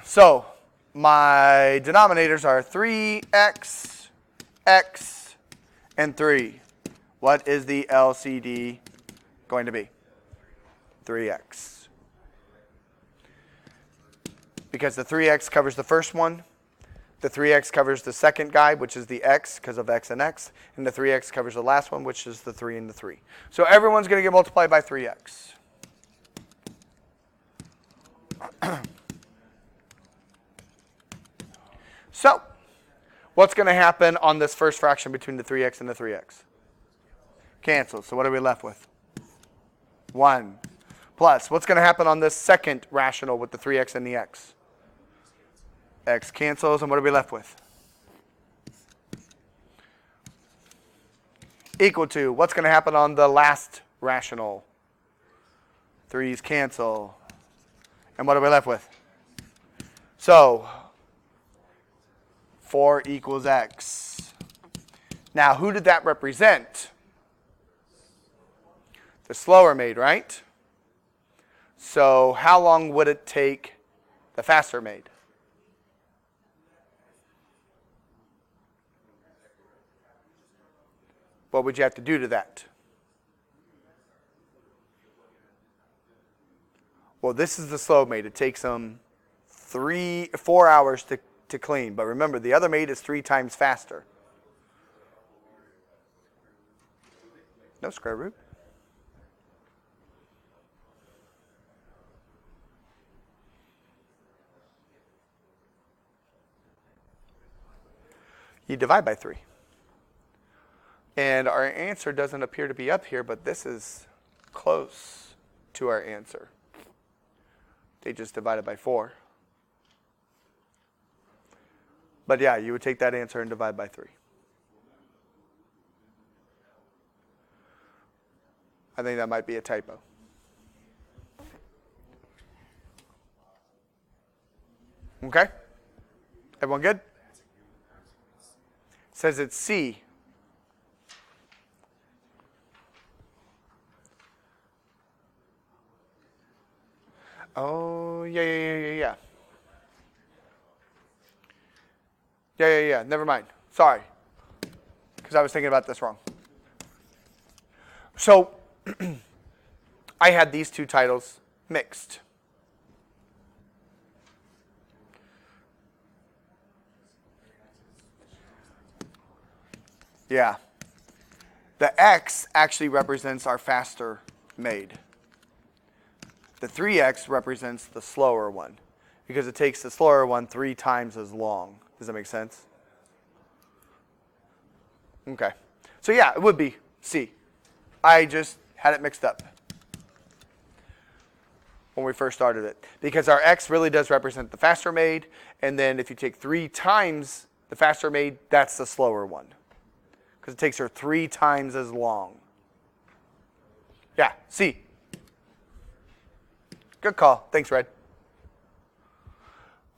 So my denominators are 3x, x, and 3. What is the LCD going to be? 3x. Because the 3x covers the first one. The 3x covers the second guy, which is the x, because of x and x. And the 3x covers the last one, which is the 3 and the 3. So everyone's going to get multiplied by 3x. So, what's going to happen on this first fraction between the 3x and the 3x? Cancel. So what are we left with? 1. Plus, what's going to happen on this second rational with the 3x and the x? X cancels, and what are we left with? Equal to, what's going to happen on the last rational? 3's cancel. And what are we left with? So, 4 equals x. Now, who did that represent? The slower maid, right? So, how long would it take the faster maid? What would you have to do to that? Well, this is the slow maid. It takes them 4 hours to clean. But remember, the other maid is 3 times faster. No square root. you divide by 3. And our answer doesn't appear to be up here, but this is close to our answer. They just divided by 4. But yeah, you would take that answer and divide by 3. I think that might be a typo. Okay? Everyone good? It says it's C. Oh, yeah. Yeah. Never mind. Sorry. Because I was thinking about this wrong. So, I had these two titles mixed. Yeah. The X actually represents our faster made. The 3X represents the slower one because it takes the slower one 3 times as long. Does that make sense? Okay. So yeah, it would be C. I just had it mixed up when we first started it because our X really does represent the faster made, and then if you take 3 times the faster made, that's the slower one because it takes her 3 times as long. Yeah, C. Good call. Thanks, Red.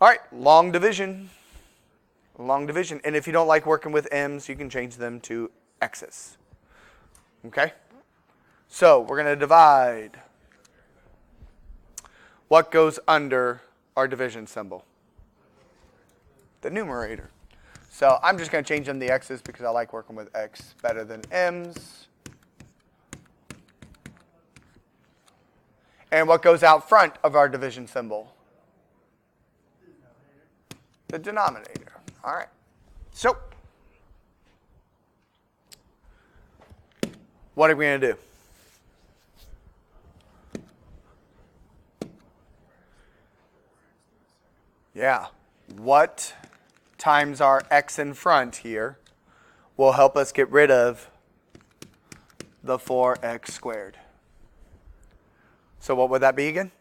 All right, long division. Long division. And if you don't like working with M's, you can change them to X's. Okay? So we're going to divide. What goes under our division symbol? The numerator. So I'm just going to change them to X's because I like working with X better than M's. And what goes out front of our division symbol? The denominator. All right. So, what are we going to do? Yeah. What times our X in front here will help us get rid of the 4X squared? So what would that be again?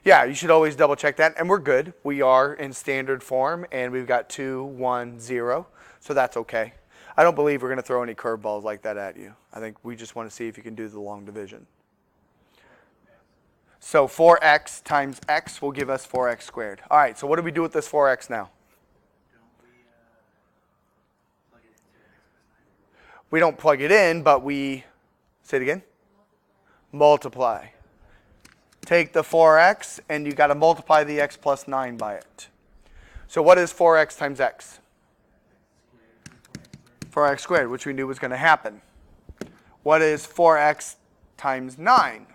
Yeah, you should always double check that. And we're good. We are in standard form, and we've got 2, 1, 0. So that's okay. I don't believe we're going to throw any curveballs like that at you. I think we just want to see if you can do the long division. So 4x times x will give us 4x squared. All right, so what do we do with this 4x now? We don't plug it in, but we, say it again, multiply. Take the 4x, and you got to multiply the x plus 9 by it. So what is 4x times x? 4x squared, which we knew was going to happen. What is 4x times 9?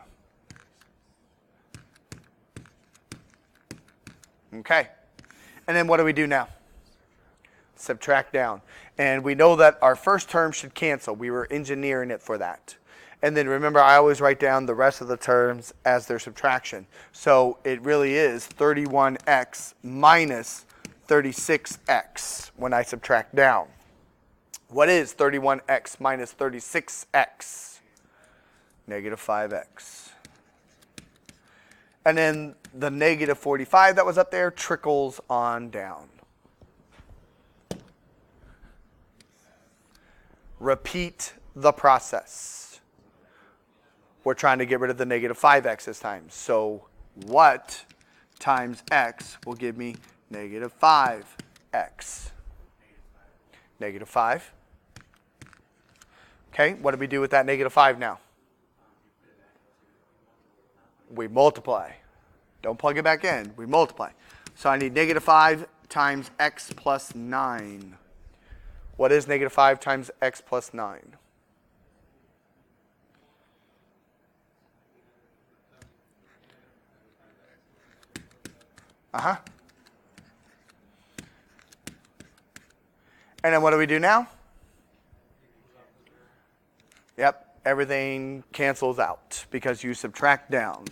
Okay. And then what do we do now? Subtract down. And we know that our first term should cancel. We were engineering it for that. And then remember, I always write down the rest of the terms as their subtraction. So it really is 31x minus 36x when I subtract down. What is 31x minus 36x? Negative 5x. And then the negative 45 that was up there trickles on down. Repeat the process. We're trying to get rid of the negative 5x this time. So what times x will give me negative 5x? Negative 5. Okay, what do we do with that negative 5 now? We multiply. Don't plug it back in. We multiply. So I need negative 5 times x plus 9. What is negative 5 times x plus 9? Uh-huh. And then what do we do now? Yep, everything cancels out because you subtract down.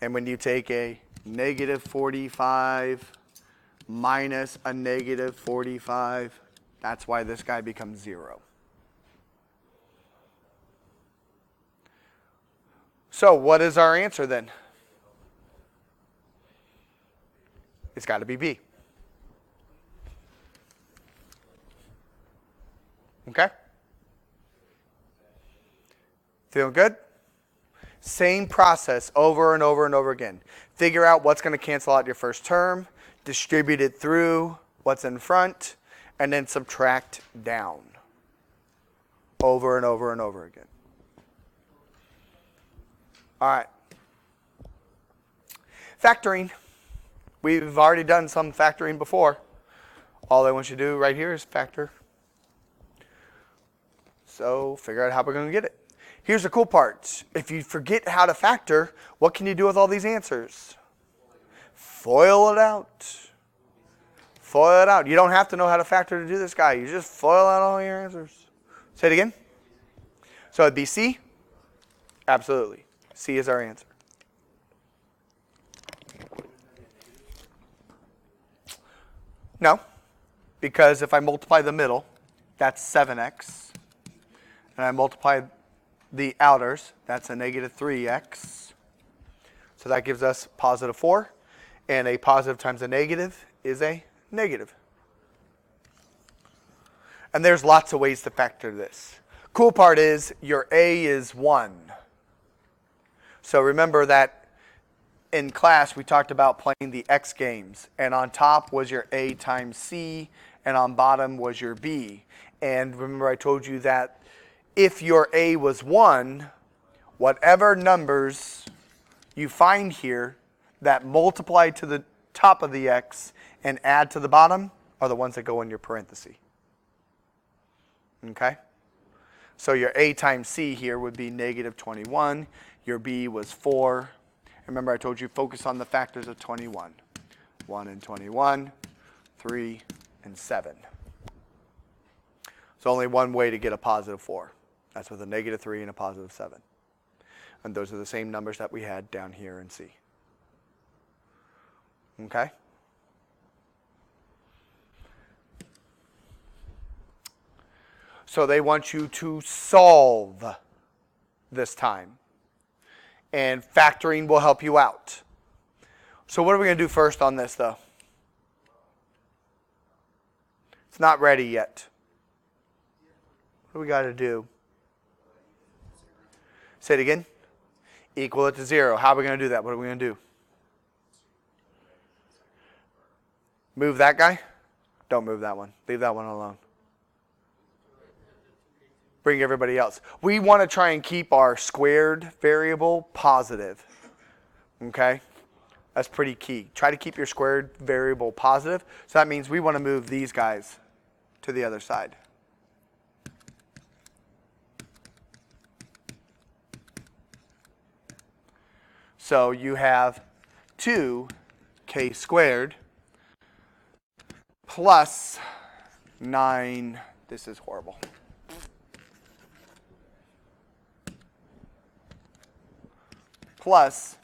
And when you take a negative 45 minus a negative 45. That's why this guy becomes 0. So what is our answer then? It's got to be B. Okay? Feeling good? Same process over and over and over again. Figure out what's going to cancel out your first term, distribute it through what's in front, and then subtract down. Over and over and over again. All right. Factoring. We've already done some factoring before. All I want you to do right here is factor. So figure out how we're going to get it. Here's the cool part. If you forget how to factor, what can you do with all these answers? Foil it out. Foil it out. You don't have to know how to factor to do this, guy. You just foil out all your answers. Say it again. So it'd be C? Absolutely. C is our answer. No, because if I multiply the middle, that's 7x. And I multiply the outers, that's a negative 3x. So that gives us positive 4. And a positive times a negative is a negative. And there's lots of ways to factor this. Cool part is your A is 1. So remember that in class we talked about playing the X games. And on top was your A times C. And on bottom was your B. And remember I told you that if your A was 1, whatever numbers you find here that multiply to the top of the X and add to the bottom are the ones that go in your parenthesis. Okay? So your A times C here would be negative 21. Your B was 4. Remember I told you focus on the factors of 21. 1 and 21, 3 and 7. So only one way to get a positive 4. That's with a negative 3 and a positive 7. And those are the same numbers that we had down here in C. Okay? So they want you to solve this time. And factoring will help you out. So what are we going to do first on this, though? It's not ready yet. What do we got to do? Say it again. Equal it to 0. How are we going to do that? What are we going to do? Move that guy? Don't move that one. Leave that one alone. Bring everybody else. We want to try and keep our squared variable positive. Okay? That's pretty key. Try to keep your squared variable positive. So that means we want to move these guys to the other side. So you have 2k squared plus 9. This is horrible. Plus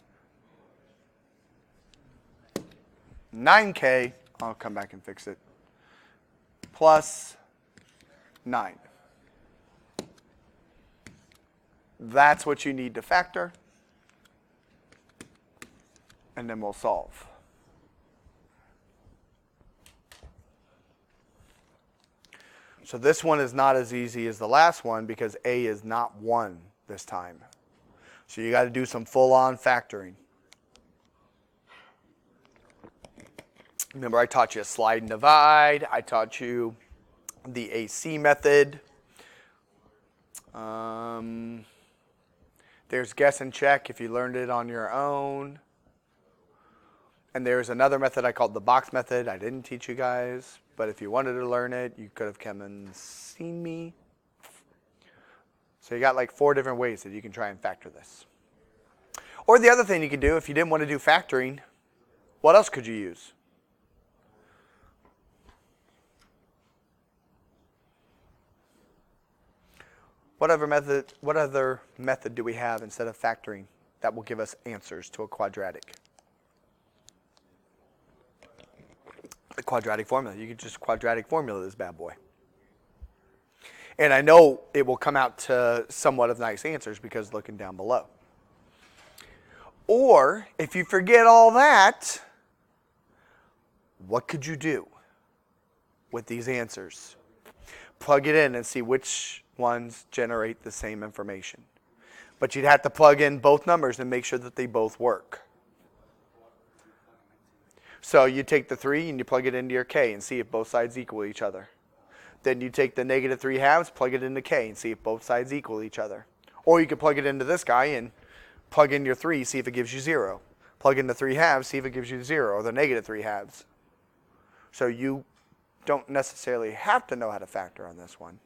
9k. I'll come back and fix it. Plus 9. That's what you need to factor. And then we'll solve. So this one is not as easy as the last one because A is not 1 this time. So you got to do some full-on factoring. Remember I taught you a slide and divide. I taught you the AC method. There's guess and check if you learned it on your own. And there's another method I called the box method. I didn't teach you guys, but if you wanted to learn it, you could have come and seen me. So you got like 4 different ways that you can try and factor this. Or the other thing you could do, if you didn't want to do factoring, what else could you use? What other method do we have instead of factoring that will give us answers to a quadratic? Quadratic formula. You can just quadratic formula this bad boy. And I know it will come out to somewhat of nice answers because looking down below. Or, if you forget all that, what could you do with these answers? Plug it in and see which ones generate the same information. But you'd have to plug in both numbers and make sure that they both work. So you take the 3 and you plug it into your k and see if both sides equal each other. Then you take the negative 3 halves, plug it into k and see if both sides equal each other. Or you could plug it into this guy and plug in your 3, see if it gives you 0. Plug in the 3 halves, see if it gives you 0, or the negative 3 halves. So you don't necessarily have to know how to factor on this one.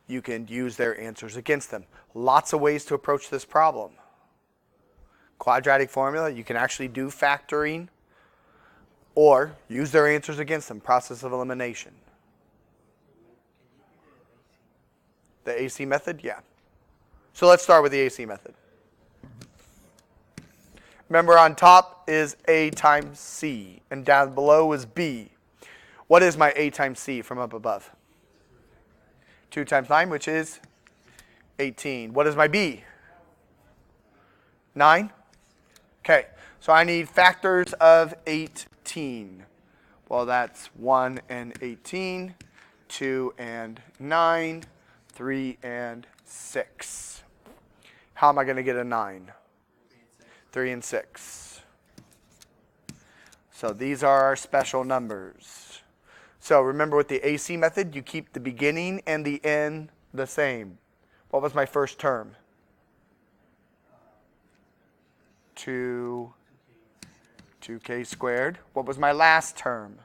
You can use their answers against them. Lots of ways to approach this problem. Quadratic formula, you can actually do factoring or use their answers against them, process of elimination. The AC method, yeah. So let's start with the AC method. Remember, on top is A times C, and down below is B. What is my A times C from up above? 2 times 9, which is 18. What is my B? 9? Okay, so I need factors of 18. Well, that's 1 and 18, 2 and 9, 3 and 6. How am I going to get a 9? 3 and 6. So these are our special numbers. So remember, with the AC method, you keep the beginning and the end the same. What was my first term? 2k squared. What was my last term?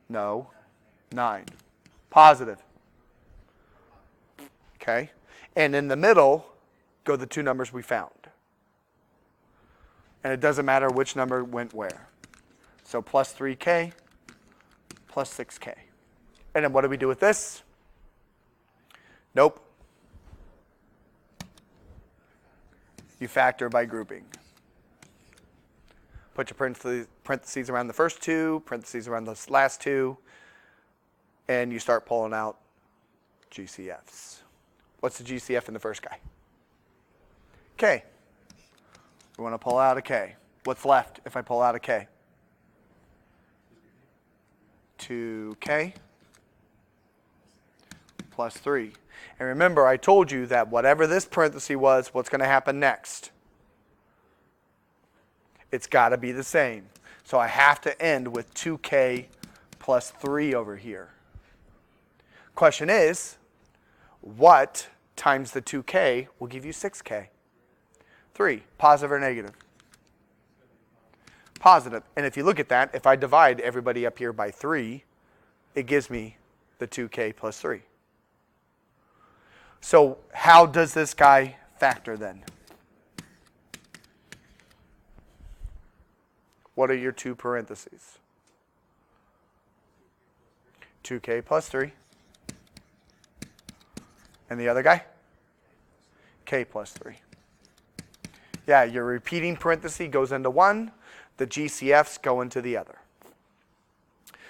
No, 9. Positive. Okay, and in the middle go the two numbers we found. And it doesn't matter which number went where. So plus 3k, plus 6k. And then what do we do with this? Nope. You factor by grouping. Put your parentheses around the first two, parentheses around the last two, and you start pulling out GCFs. What's the GCF in the first guy? K. We want to pull out a K. What's left if I pull out a K? 2K plus 3. And remember, I told you that whatever this parenthesis was, what's going to happen next? It's got to be the same. So I have to end with 2K plus 3 over here. Question is, what times the 2K will give you 6K? 3, positive or negative? Positive. And if you look at that, if I divide everybody up here by 3, it gives me the 2K plus 3. So how does this guy factor then? What are your two parentheses? 2K plus 3. And the other guy? K plus 3. Yeah, your repeating parenthesis goes into one. The GCFs go into the other.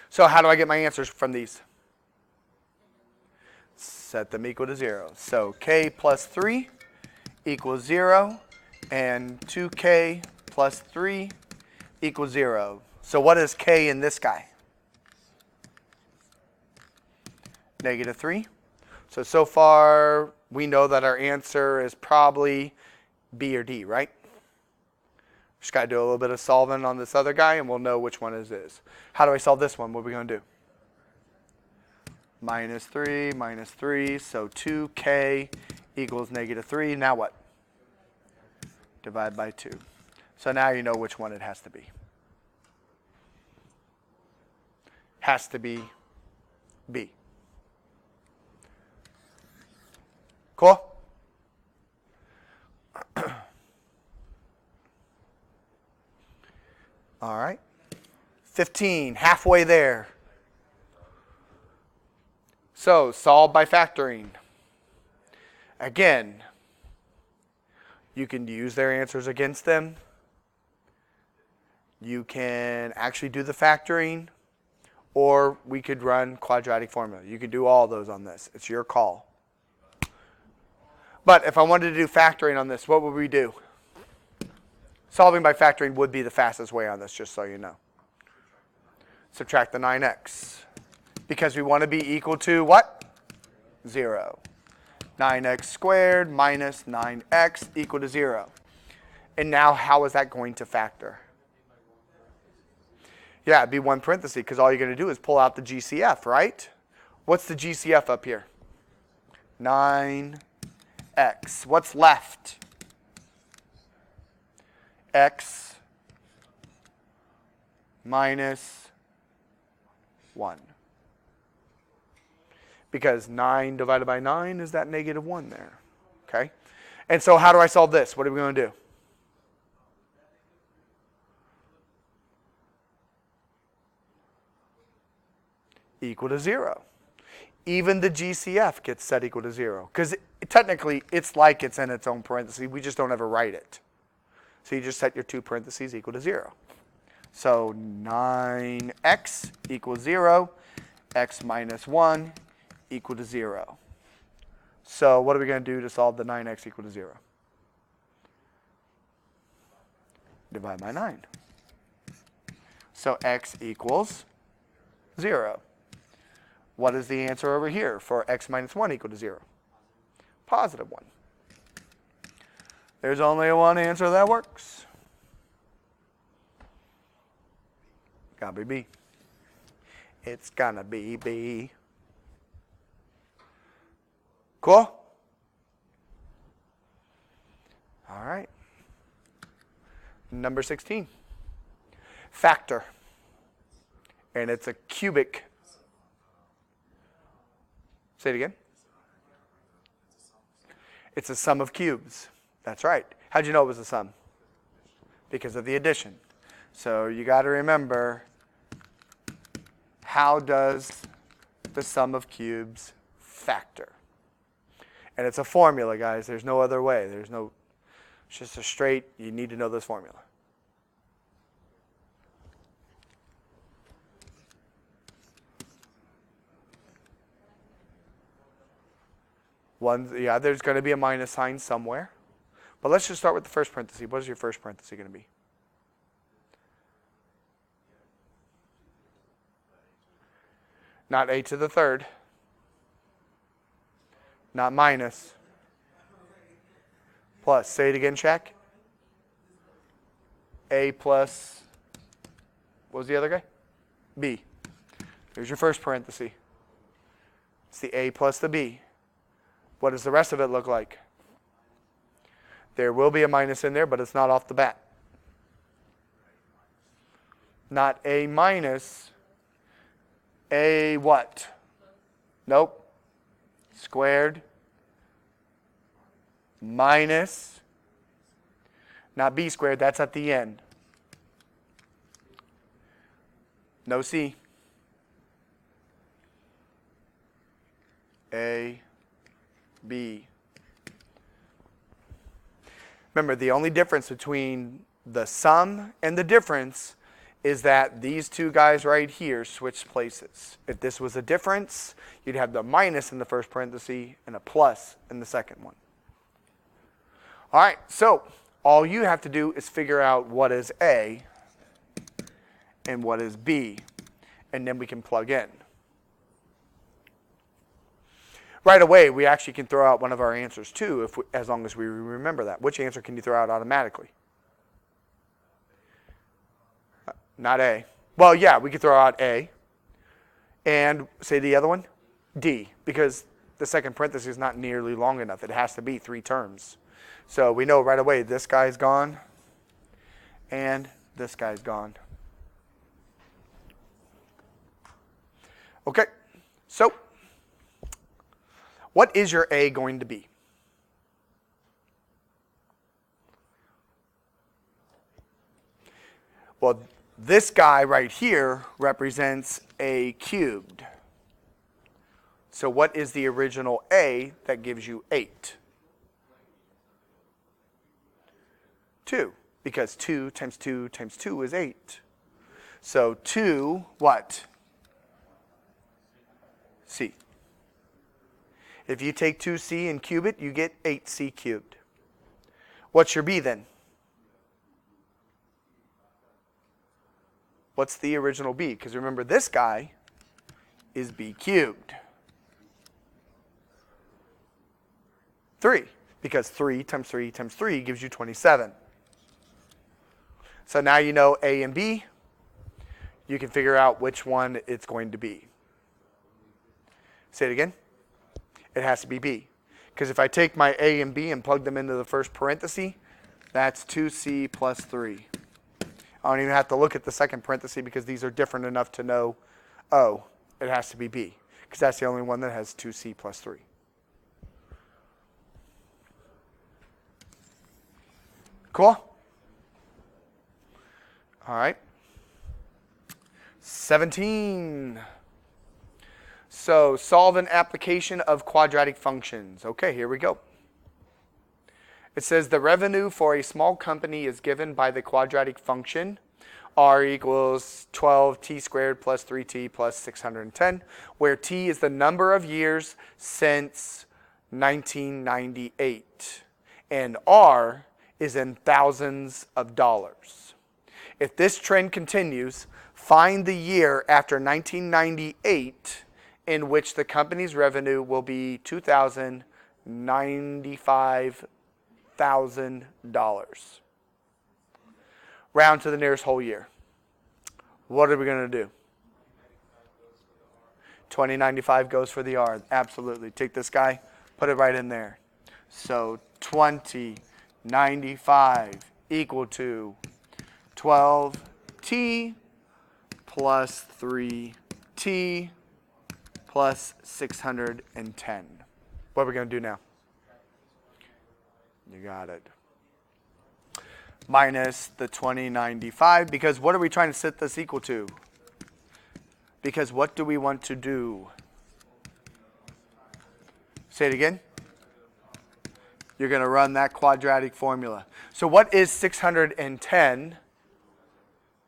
So how do I get my answers from these? Set them equal to 0. So K plus 3 equals 0. And 2K plus 3 equals 0. So what is K in this guy? Negative 3. So far, we know that our answer is probably B or D, right? Just got to do a little bit of solving on this other guy, and we'll know which one it is. How do I solve this one? What are we going to do? Minus 3, so 2K equals negative 3. Now what? Divide by 2. So now you know which one it has to be. Has to be B. Cool? All right. 15, halfway there. So, solve by factoring. Again, you can use their answers against them. You can actually do the factoring, or we could run quadratic formula. You could do all those on this. It's your call. But if I wanted to do factoring on this, what would we do? Solving by factoring would be the fastest way on this, just so you know. Subtract the 9x. Because we want to be equal to what? 0. 9x squared minus 9x equal to 0. And now how is that going to factor? Yeah, it'd be one parenthesis, because all you're going to do is pull out the GCF, right? What's the GCF up here? 9x. What's left? X minus 1. Because 9 divided by 9 is that negative 1 there. Okay? And so how do I solve this? What are we going to do? Equal to 0. Even the GCF gets set equal to 0. Because technically, it's like it's in its own parentheses. We just don't ever write it. So you just set your two parentheses equal to 0. So 9x equals 0. X minus 1 equal to 0. So what are we going to do to solve the 9x equal to 0? Divide by 9. So x equals 0. What is the answer over here for x minus 1 equal to 0? Positive 1. There's only one answer that works. Gotta be B. It's gonna be B. Cool? All right. Number 16. Factor. And it's a cubic. Say it again. It's a sum of cubes. That's right. How'd you know it was a sum? Because of the addition. So you got to remember, how does the sum of cubes factor? And it's a formula, guys. There's no other way. It's just a straight, you need to know this formula. Yeah, there's going to be a minus sign somewhere. But let's just start with the first parenthesis. What is your first parenthesis going to be? Not a to the third. Not minus. Plus. Say it again, Shaq. A plus, what was the other guy? B. Here's your first parenthesis. It's the A plus the B. What does the rest of it look like? There will be a minus in there, but it's not off the bat. Not A minus. A what? Nope. Squared. Minus. Not B squared, that's at the end. No C. A, B. Remember, the only difference between the sum and the difference is that these two guys right here switch places. If this was a difference, you'd have the minus in the first parenthesis and a plus in the second one. All right, so all you have to do is figure out what is A and what is B, and then we can plug in. Right away, we actually can throw out one of our answers too, as long as we remember that. Which answer can you throw out automatically? Not A. Well, yeah, we could throw out A. And say the other one? D, because the second parenthesis is not nearly long enough. It has to be 3 terms. So we know right away this guy's gone and this guy's gone. Okay, so what is your A going to be? Well, this guy right here represents A cubed. So what is the original A that gives you 8? 2. because 2 times 2 times 2 is 8. So 2, what? C. If you take 2c and cube it, you get 8c cubed. What's your b then? What's the original b? Because remember, this guy is b cubed. 3, because 3 times 3 times 3 gives you 27. So now you know a and b. You can figure out which one it's going to be. Say it again. It has to be b. Because if I take my a and b and plug them into the first parenthesis, that's 2c plus 3. I don't even have to look at the second parenthesis because these are different enough to know, oh, it has to be b. Because that's the only one that has 2c plus 3. Cool? All right. 17. So solve an application of quadratic functions. Okay, here we go. It says the revenue for a small company is given by the quadratic function r equals 12t squared plus 3t plus 610, where t is the number of years since 1998, and r is in thousands of dollars. If this trend continues, find the year after 1998 in which the company's revenue will be $2,095,000. Round to the nearest whole year. What are we going to do? 2095 goes for the R. Absolutely. Take this guy, put it right in there. So 2095 equal to 12t plus 3t plus 610. What are we going to do now? You got it. Minus the 2095, because what are we trying to set this equal to? Because what do we want to do? Say it again. You're going to run that quadratic formula. So what is 610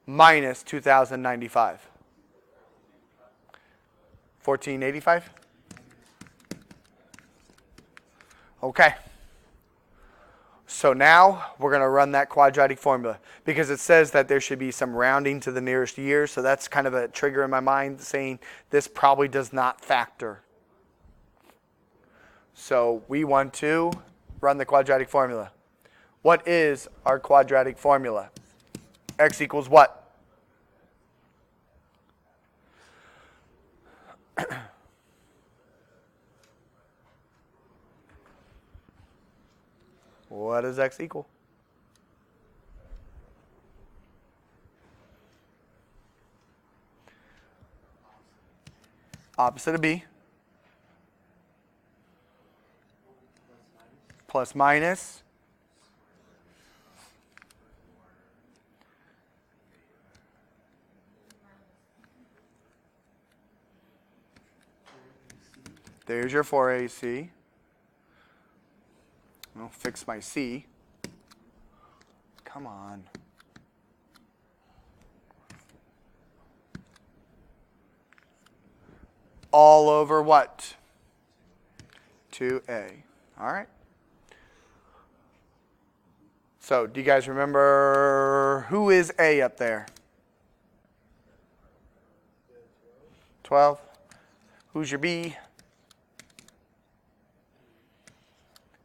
minus 2095? 1485? Okay. So now we're going to run that quadratic formula because it says that there should be some rounding to the nearest year. So that's kind of a trigger in my mind saying this probably does not factor. So we want to run the quadratic formula. What is our quadratic formula? X equals what? What does X equal? Opposite of B. Plus minus. There's your 4AC. I'll fix my C. Come on. All over what? 2A. All right. So, do you guys remember who is A up there? 12. Who's your B?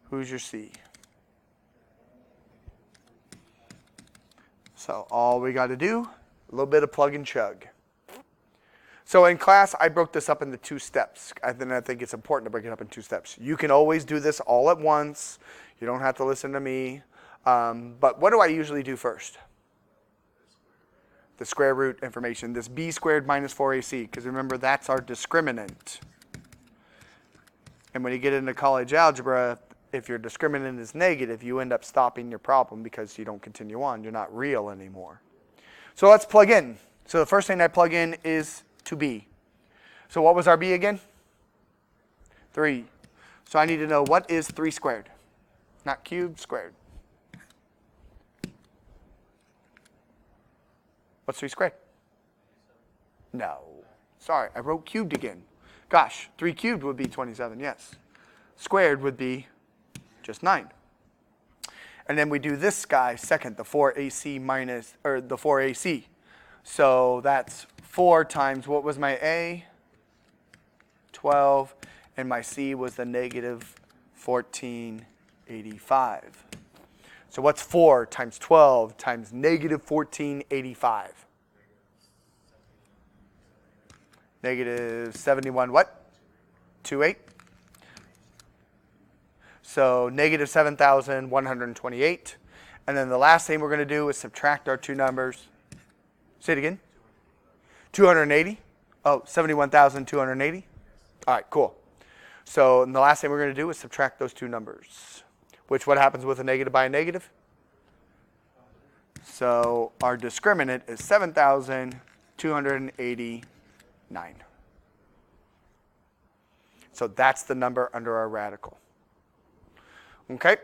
Who's your C? So all we got to do, a little bit of plug and chug. So in class, I broke this up into 2 steps. I think it's important to break it up in 2 steps. You can always do this all at once. You don't have to listen to me. But what do I usually do first? The square root information. This b squared minus 4ac, because remember, that's our discriminant. And when you get into college algebra, if your discriminant is negative, you end up stopping your problem because you don't continue on. You're not real anymore. So let's plug in. So the first thing I plug in is to b. So what was our b again? 3. So I need to know what is 3 squared. Not cubed, squared. What's 3 squared? No. Sorry, I wrote cubed again. Gosh, 3 cubed would be 27, yes. Squared would be just 9. And then we do this guy second, the 4ac minus, or the 4ac. So that's 4 times, what was my a? 12, and my c was the negative 1485. So what's 4 times 12 times negative 1485? Negative 71 what? 28. So negative 7,128. And then the last thing we're going to do is subtract our two numbers. Say it again. 280. Oh, 71,280. All right, cool. So the last thing we're going to do is subtract those two numbers. Which, what happens with a negative by a negative? So our discriminant is 7,289. So that's the number under our radical. Okay?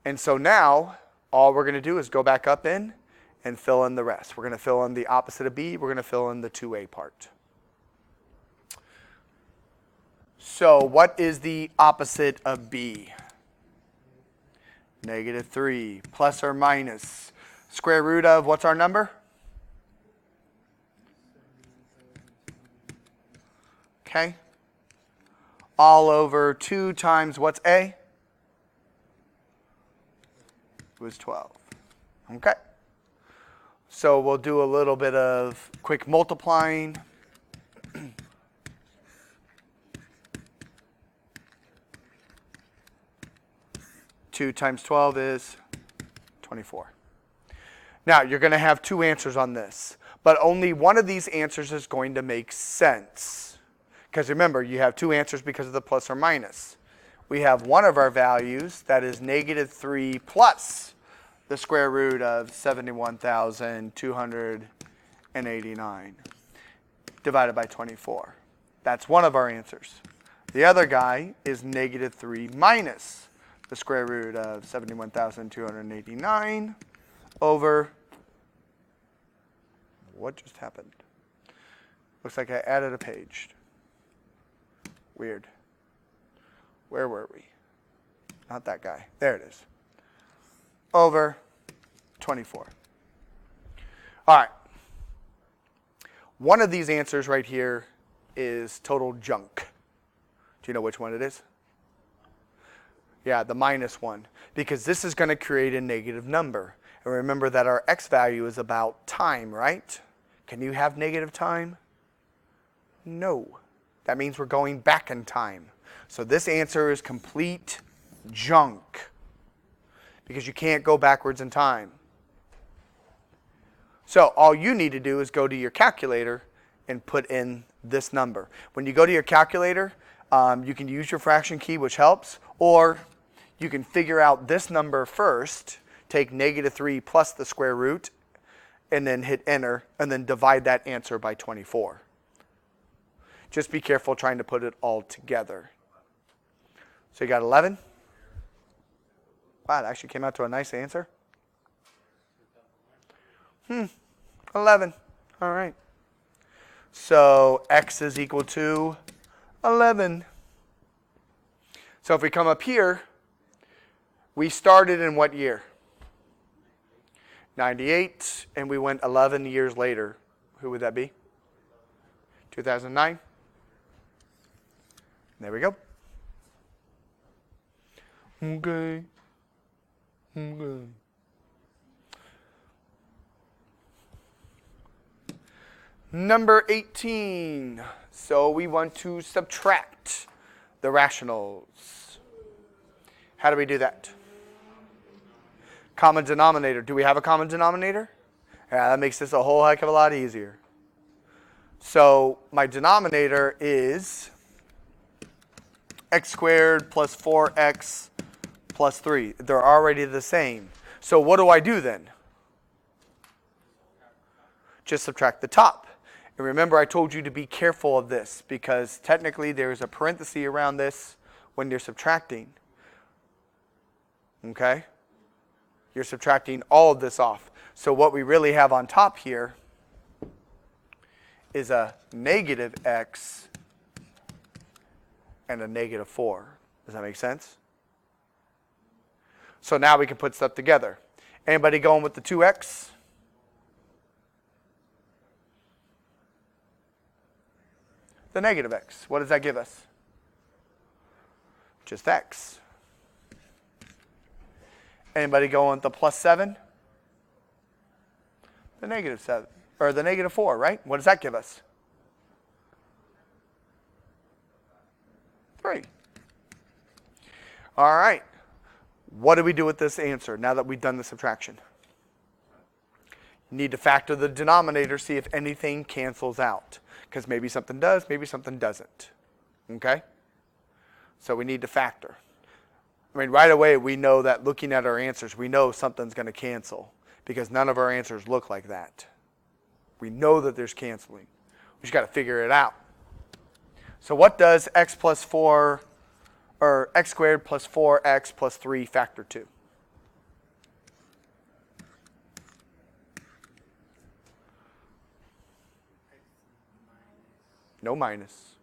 And so now, all we're going to do is go back up in and fill in the rest. We're going to fill in the opposite of b. We're going to fill in the 2a part. So what is the opposite of b? Negative 3 plus or minus square root of, what's our number? Okay. All over 2 times what's a? It was 12. Okay. So we'll do a little bit of quick multiplying. 2 times 12 is 24. Now, you're going to have two answers on this, but only one of these answers is going to make sense. Because remember, you have two answers because of the plus or minus. We have one of our values that is negative 3 plus the square root of 71,289 divided by 24. That's one of our answers. The other guy is negative 3 minus the square root of 71,289 over, what just happened? Looks like I added a page. Weird. Where were we? Not that guy. There it is. Over 24. All right. One of these answers right here is total junk. Do you know which one it is? Yeah, the minus one, because this is going to create a negative number. And remember that our x value is about time, right? Can you have negative time? No. That means we're going back in time. So this answer is complete junk, because you can't go backwards in time. So all you need to do is go to your calculator and put in this number. When you go to your calculator, you can use your fraction key, which helps, or you can figure out this number first, take negative 3 plus the square root, and then hit enter, and then divide that answer by 24. Just be careful trying to put it all together. So you got 11? Wow, it actually came out to a nice answer. 11. All right. So x is equal to 11. So if we come up here, we started in what year? 98, and we went 11 years later. Who would that be? 2009. There we go. Okay. Okay. Number 18. So we want to subtract the rationals. How do we do that? Common denominator. Do we have a common denominator? Yeah, that makes this a whole heck of a lot easier. So my denominator is x squared plus 4x plus 3. They're already the same. So what do I do then? Just subtract the top. And remember, I told you to be careful of this, because technically there's a parenthesis around this when you're subtracting. Okay? You're subtracting all of this off. So what we really have on top here is a negative x and a negative 4. Does that make sense? So now we can put stuff together. Anybody going with the 2x? The negative x. What does that give us? Just x. Anybody going with the plus 7? The negative 7. Or the negative 4, right? What does that give us? 3. All right. What do we do with this answer now that we've done the subtraction? You need to factor the denominator, see if anything cancels out. Because maybe something does, maybe something doesn't. Okay? So we need to factor. I mean, right away we know that looking at our answers, we know something's going to cancel. Because none of our answers look like that. We know that there's canceling. We just got to figure it out. So what does x plus 4, or x squared plus 4x plus 3 factor to? No minus.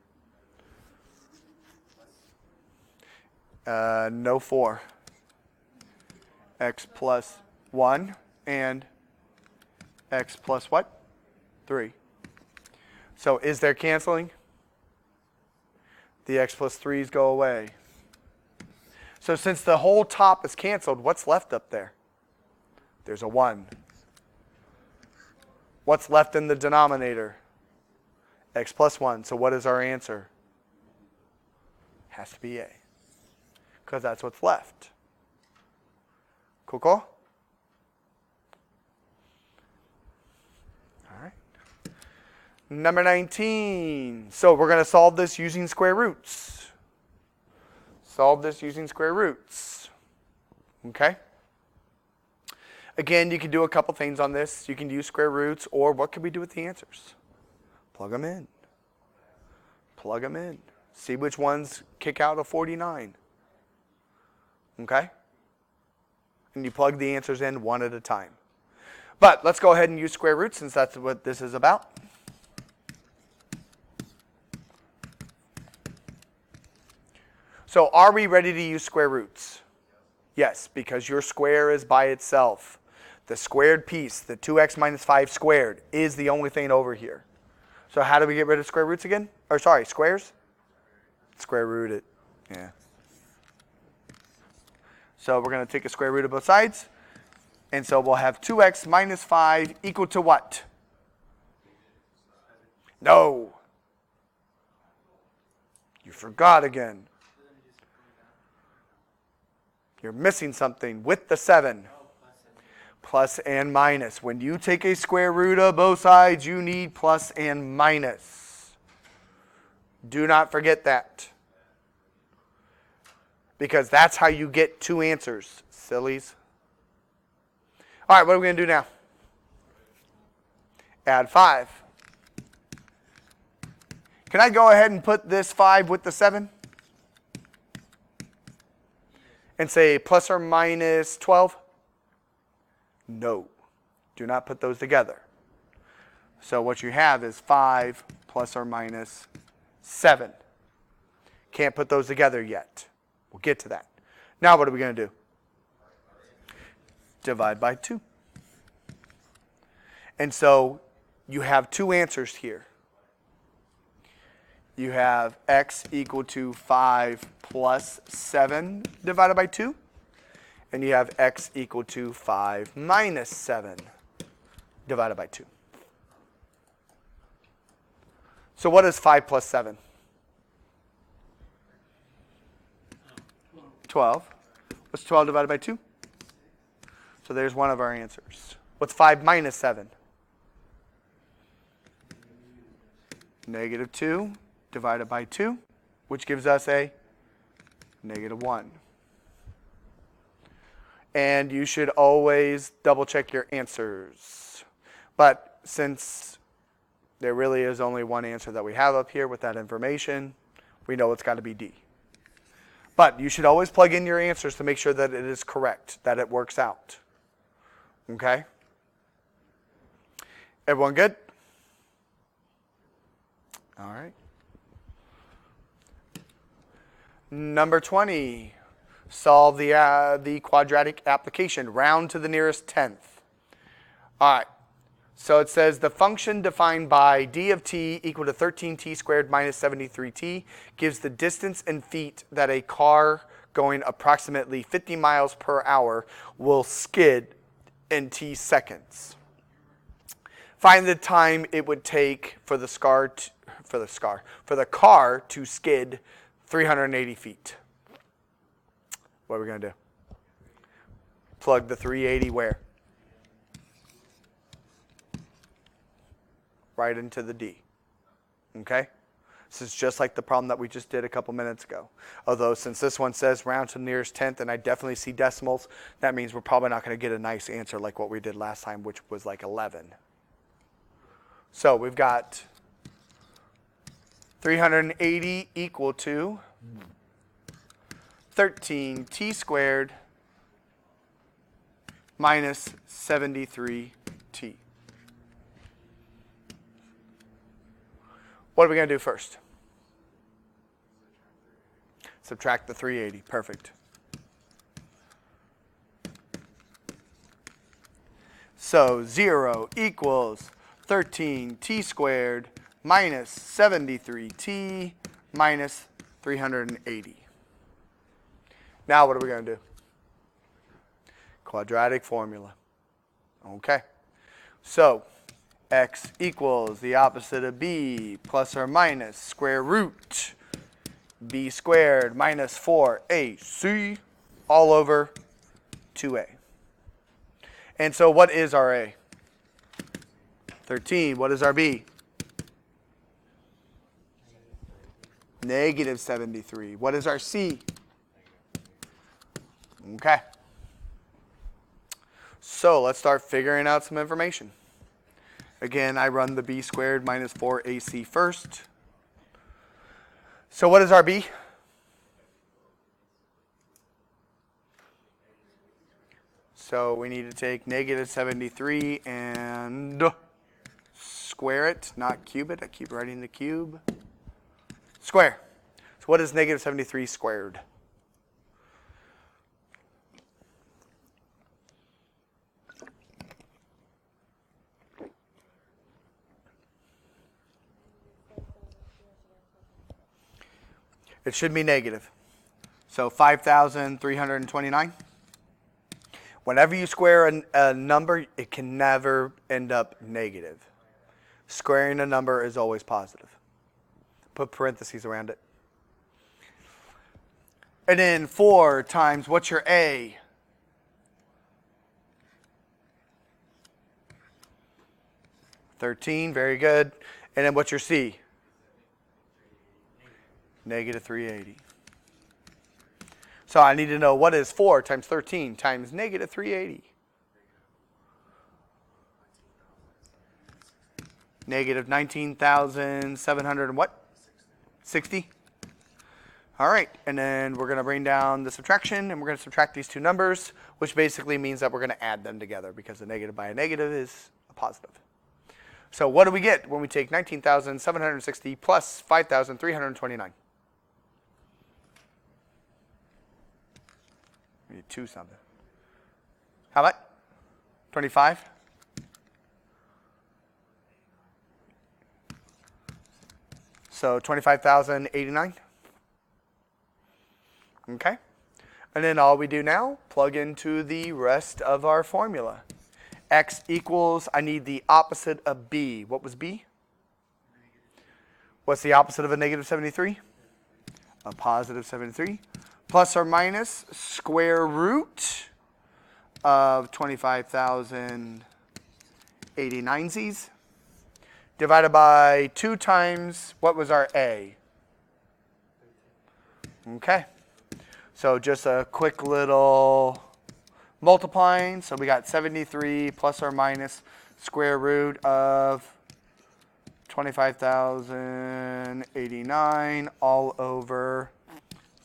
No 4. X plus 1 and x plus what? 3. So is there canceling? The x plus 3's go away. So since the whole top is canceled, what's left up there? There's a 1. What's left in the denominator? X plus 1. So what is our answer? Has to be A. Because that's what's left. Cool, cool? All right. Number 19. So we're going to solve this using square roots. Solve this using square roots. Okay? Again, you can do a couple things on this. You can use square roots, or what can we do with the answers? Plug them in. Plug them in. See which ones kick out a 49. Okay? And you plug the answers in one at a time. But let's go ahead and use square roots since that's what this is about. So are we ready to use square roots? Yes, because your square is by itself. The squared piece, the 2x minus 5 squared, is the only thing over here. So how do we get rid of square roots again? Or sorry, squares? Square root it. Yeah. So we're going to take a square root of both sides. And so we'll have 2x minus 5 equal to what? No. You forgot again. You're missing something with the 7. Plus and minus. When you take a square root of both sides, you need plus and minus. Do not forget that. Because that's how you get two answers, sillies. All right, what are we going to do now? Add 5. Can I go ahead and put this 5 with the 7? And say plus or minus 12? No. Do not put those together. So what you have is 5 plus or minus 7. Can't put those together yet. We'll get to that. Now what are we going to do? Divide by 2. And so you have two answers here. You have x equal to 5 plus 7 divided by 2. And you have x equal to 5 minus 7 divided by 2. So what is 5 plus 7? 12. What's 12 divided by 2? So there's one of our answers. What's 5 minus 7? Negative 2 divided by 2, which gives us a negative 1. And you should always double check your answers. But since there really is only one answer that we have up here with that information, we know it's got to be D. But you should always plug in your answers to make sure that it is correct, that it works out. Okay? Everyone good? All right. Number 20. Solve the quadratic application. Round to the nearest tenth. All right. So it says the function defined by d of t equal to 13t squared minus 73t gives the distance in feet that a car going approximately 50 miles per hour will skid in t seconds. Find the time it would take for the car to skid 380 feet. What are we going to do? Plug the 380 where? Right into the D. Okay? This is just like the problem that we just did a couple minutes ago. Although since this one says round to the nearest tenth, and I definitely see decimals, that means we're probably not going to get a nice answer like what we did last time, which was like 11. So we've got 380 equal to 13t squared minus 73t. What are we going to do first? Subtract the 380. Perfect. So 0 equals 13t squared minus 73t minus 380. Now what are we going to do? Quadratic formula. Okay. So x equals the opposite of b plus or minus square root b squared minus 4ac all over 2a. And so what is our a? 13. What is our b? Negative 73. What is our c? Okay. So let's start figuring out some information. Again, I run the b squared minus 4ac first. So what is our b? So we need to take negative 73 and square it, not cube it. I keep writing the cube. Square. So what is negative 73 squared? It should be negative. So 5,329. Whenever you square a number, it can never end up negative. Squaring a number is always positive. Put parentheses around it. And then 4 times, what's your a? $13, very good. And then what's your c? Negative 380. So I need to know what is 4 times 13 times negative 380. Negative 19,700 and what? 60. All right, and then we're going to bring down the subtraction, and we're going to subtract these two numbers, which basically means that we're going to add them together because a negative by a negative is a positive. So what do we get when we take 19,760 plus 5,329? We need 2 something. How about 25? So 25,089. Okay. And then all we do now, plug into the rest of our formula. X equals, I need the opposite of b. What was b? What's the opposite of a negative 73? A positive 73. Plus or minus square root of 25,089 z's divided by 2 times, what was our a? Okay. So just a quick little multiplying. So we got 73 plus or minus square root of 25,089 all over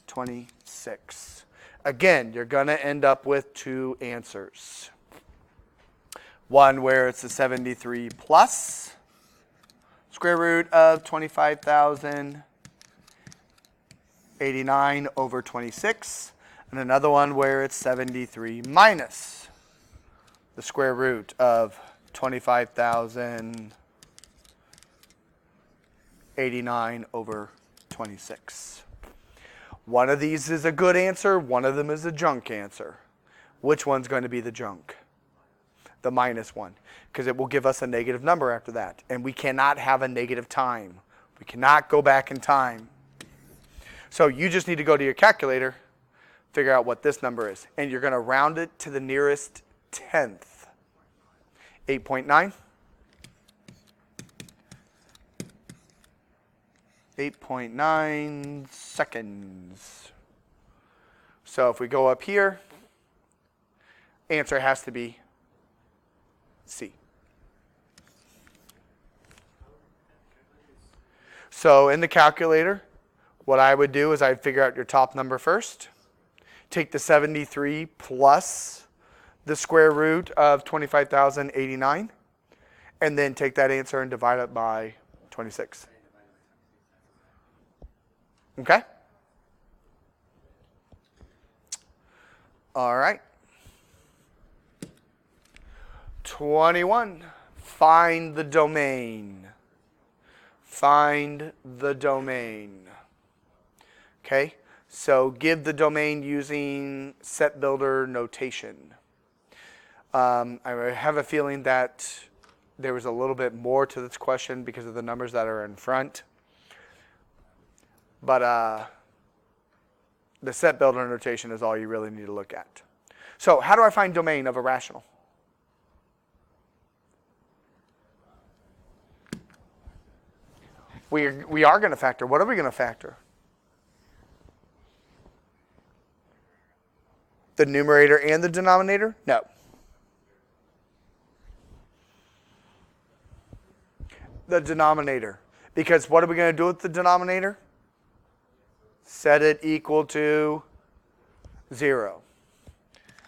26. Again, you're going to end up with 2 answers. One where it's a 73 plus Square root of 25,089 over 26. And another one where it's 73 minus the square root of 25,089 over 26. One of these is a good answer, one of them is a junk answer. Which one's going to be the junk? The minus one, because it will give us a negative number after that. And we cannot have a negative time. We cannot go back in time. So you just need to go to your calculator, figure out what this number is. And you're going to round it to the nearest tenth. 8.9. 8.9 seconds. So if we go up here, answer has to be C. So in the calculator, what I would do is I'd figure out your top number first, take the 73 plus the square root of 25,089, and then take that answer and divide it by 26. Okay? All right. 21. Find the domain. Find the domain. Okay? So give the domain using set builder notation. I have a feeling that there was a little bit more to this question because of the numbers that are in front. But the set builder notation is all you really need to look at. So how do I find domain of a rational? We are going to factor. What are we going to factor? The numerator and the denominator? No. The denominator. Because what are we going to do with the denominator? Set it equal to 0.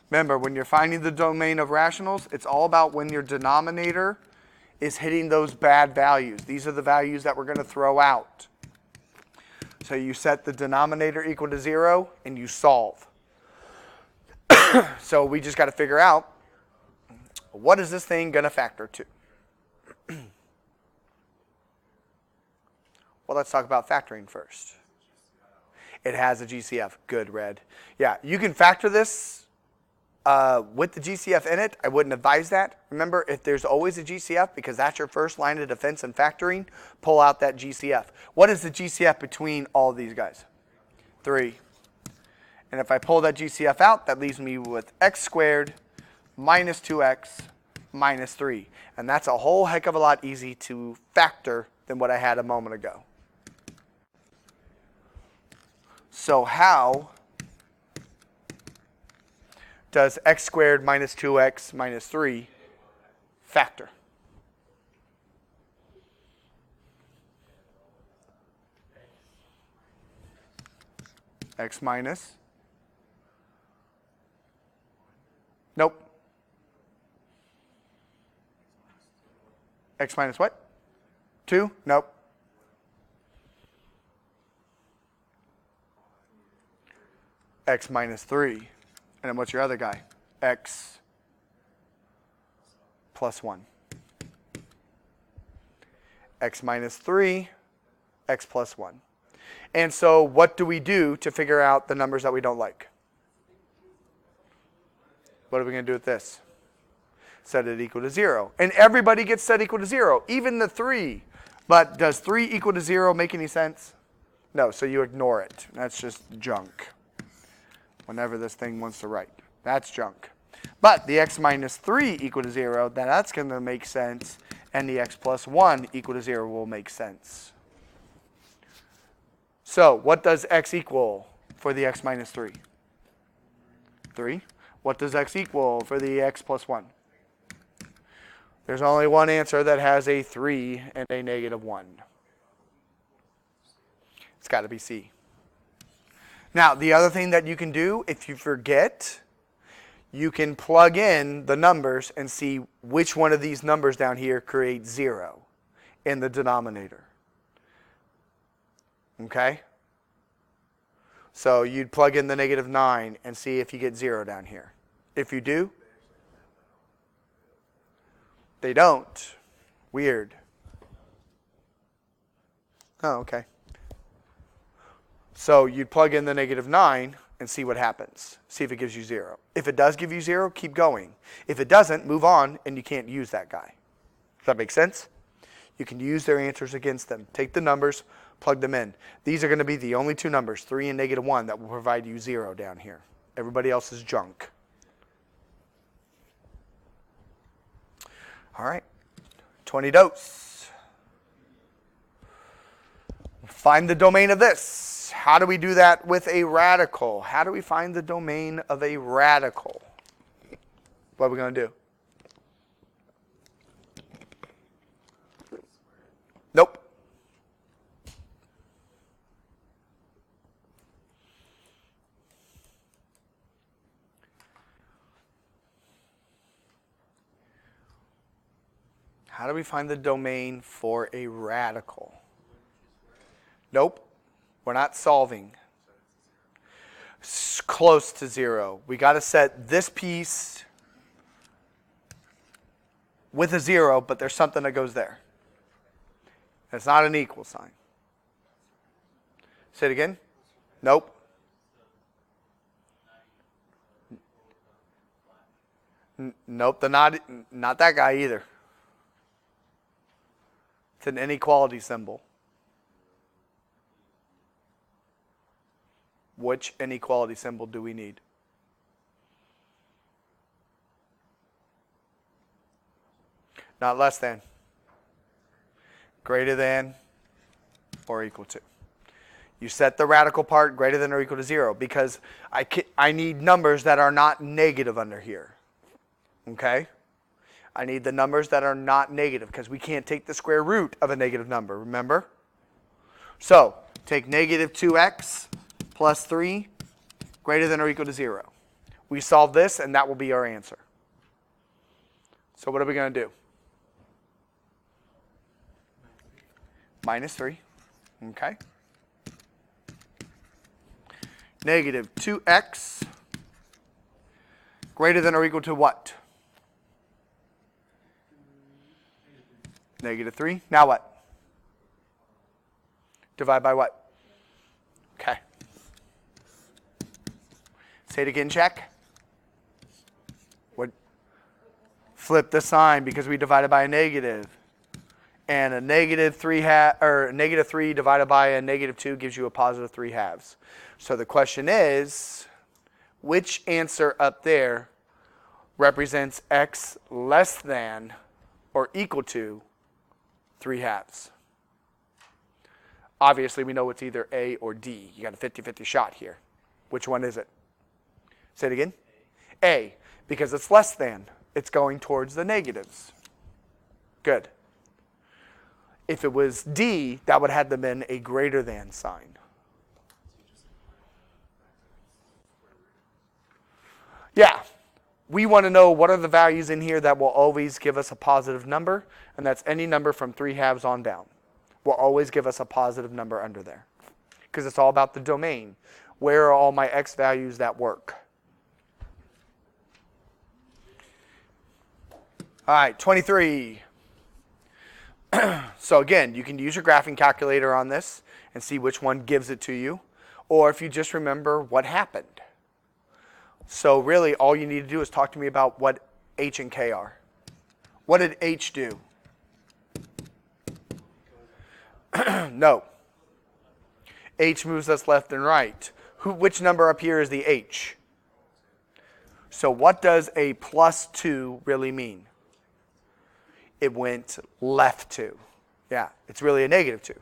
Remember, when you're finding the domain of rationals, it's all about when your denominator is hitting those bad values. These are the values that we're going to throw out. So you set the denominator equal to 0 and you solve. So we just got to figure out, what is this thing going to factor to? Well, let's talk about factoring first. It has a GCF. Good, Red. Yeah, you can factor this with the GCF in it. I wouldn't advise that. Remember, if there's always a GCF, because that's your first line of defense in factoring, pull out that GCF. What is the GCF between all of these guys? 3. And if I pull that GCF out, that leaves me with x squared minus 2x minus 3. And that's a whole heck of a lot easier to factor than what I had a moment ago. So how does x squared minus 2x minus 3 factor? X minus? Nope. X minus what? 2? Nope. X minus 3. And then what's your other guy? X plus 1. X minus 3, X plus 1. And so what do we do to figure out the numbers that we don't like? What are we going to do with this? Set it equal to 0. And everybody gets set equal to 0, even the 3. But does 3 equal to 0 make any sense? No, so you ignore it. That's just junk. Whenever this thing wants to write. That's junk. But the x minus 3 equal to 0, then that's going to make sense. And the x plus 1 equal to 0 will make sense. So what does x equal for the x minus 3? 3. What does x equal for the x plus 1? There's only one answer that has a 3 and a negative 1. It's got to be C. Now, the other thing that you can do, if you forget, you can plug in the numbers and see which one of these numbers down here creates 0. in the denominator. Okay? So you'd plug in the negative 9 and see if you get 0 down here. If you do, they don't. Weird. Oh, okay. So you'd plug in the negative 9 and see what happens. See if it gives you 0. If it does give you 0, keep going. If it doesn't, move on, and you can't use that guy. Does that make sense? You can use their answers against them. Take the numbers, plug them in. These are going to be the only two numbers, 3 and negative 1, that will provide you 0 down here. Everybody else is junk. All right. 20 dos. Find the domain of this. How do we do that with a radical? How do we find the domain of a radical? What are we going to do? Nope. How do we find the domain for a radical? Nope. We're not solving. It's close to 0. We got to set this piece with a 0, but there's something that goes there. It's not an equal sign. Say it again. Nope. Nope, not that guy either. It's an inequality symbol. Which inequality symbol do we need? Not less than. Greater than or equal to. You set the radical part greater than or equal to 0 because I need numbers that are not negative under here. Okay? I need the numbers that are not negative because we can't take the square root of a negative number, remember? So, take negative 2x plus 3 greater than or equal to 0. We solve this and that will be our answer. So what are we going to do? Minus 3. Okay. Negative 2x greater than or equal to what? Negative 3. Now what? Divide by what? Okay. Say it again, check. What? Flip the sign because we divided by a negative. And a negative 3 negative 3 divided by a negative 2 gives you a positive 3 halves. So the question is, which answer up there represents x less than or equal to 3 halves? Obviously, we know it's either A or D. You got a 50-50 shot here. Which one is it? Say it again. A, because it's less than. It's going towards the negatives. Good. If it was D, that would have been a greater than sign. Yeah. We want to know what are the values in here that will always give us a positive number, and that's any number from 3 halves on down. Will always give us a positive number under there. Because it's all about the domain. Where are all my x values that work? All right, 23. So again, you can use your graphing calculator on this and see which one gives it to you. Or if you just remember what happened. So really, all you need to do is talk to me about what h and k are. What did h do? No. H moves us left and right. Which number up here is the h? So what does a plus 2 really mean? It went left 2. Yeah, it's really a negative 2.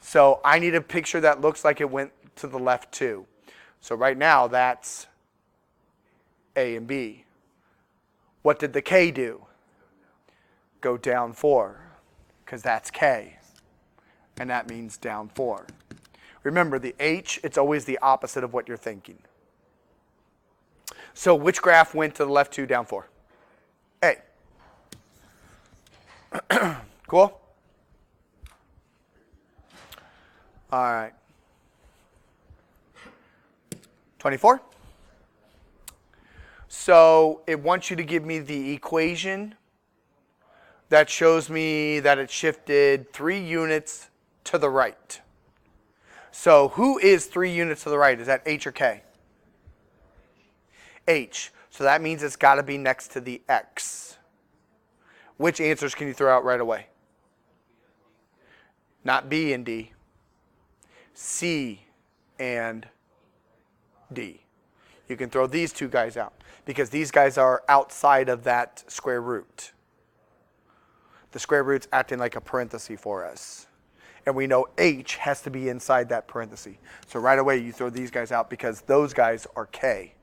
So I need a picture that looks like it went to the left 2. So right now, that's A and B. What did the k do? Go down 4, because that's k. And that means down 4. Remember, the h, it's always the opposite of what you're thinking. So which graph went to the left 2, down 4? A. Cool? All right. 24. So it wants you to give me the equation that shows me that it shifted 3 units to the right. So who is 3 units to the right? Is that H or K? H. So that means it's got to be next to the X. Which answers can you throw out right away? Not B and D. C and D. You can throw these 2 guys out because these guys are outside of that square root. The square root's acting like a parenthesis for us. And we know H has to be inside that parenthesis. So right away you throw these guys out because those guys are K.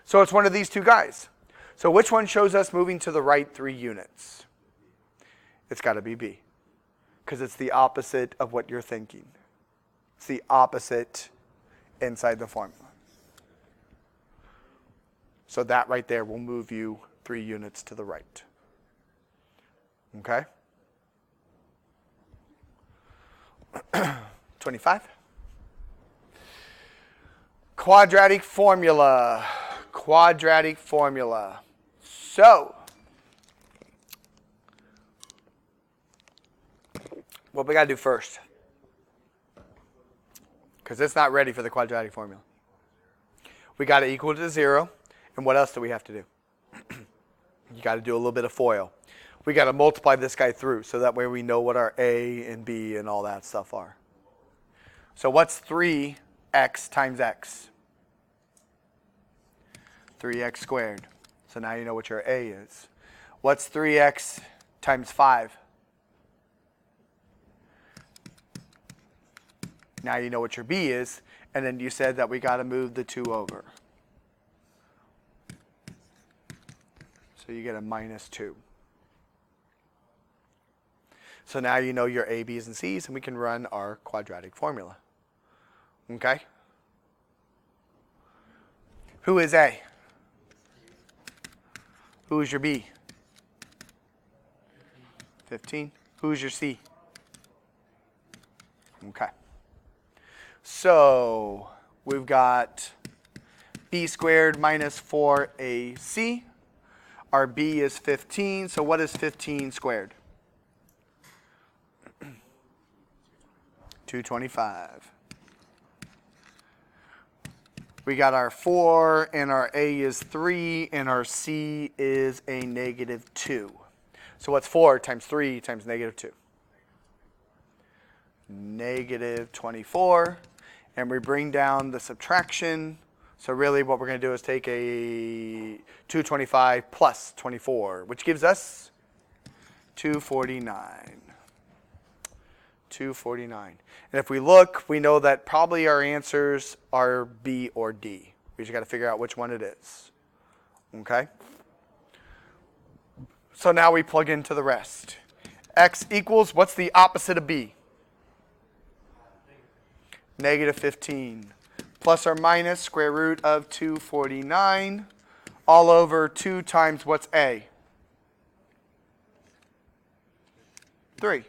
So it's one of these 2 guys. So which one shows us moving to the right 3 units? It's got to be B. Because it's the opposite of what you're thinking. It's the opposite inside the formula. So that right there will move you 3 units to the right. Okay? 25. Quadratic formula. Quadratic formula. So, what we got to do first? Because it's not ready for the quadratic formula. We got to equal it to 0. And what else do we have to do? You got to do a little bit of FOIL. We got to multiply this guy through so that way we know what our A and B and all that stuff are. So what's 3x times x? 3x squared. So now you know what your A is. What's 3x times 5? Now you know what your B is. And then you said that we got to move the 2 over. So you get a minus 2. So now you know your A, B's, and C's, and we can run our quadratic formula. Okay? Who is A? Who is your B? 15. Who is your C? Okay. So we've got B squared minus 4AC. Our B is 15. So what is 15 squared? 225. We got our 4, and our A is 3, and our C is a negative 2. So what's 4 times 3 times negative 2? Negative 24. And we bring down the subtraction. So really what we're going to do is take a 225 plus 24, which gives us 249. 249. And if we look, we know that probably our answers are B or D. We just got to figure out which one it is. Okay? So now we plug into the rest. X equals, what's the opposite of B? Negative 15. Plus or minus square root of 249 all over 2 times what's A? 3.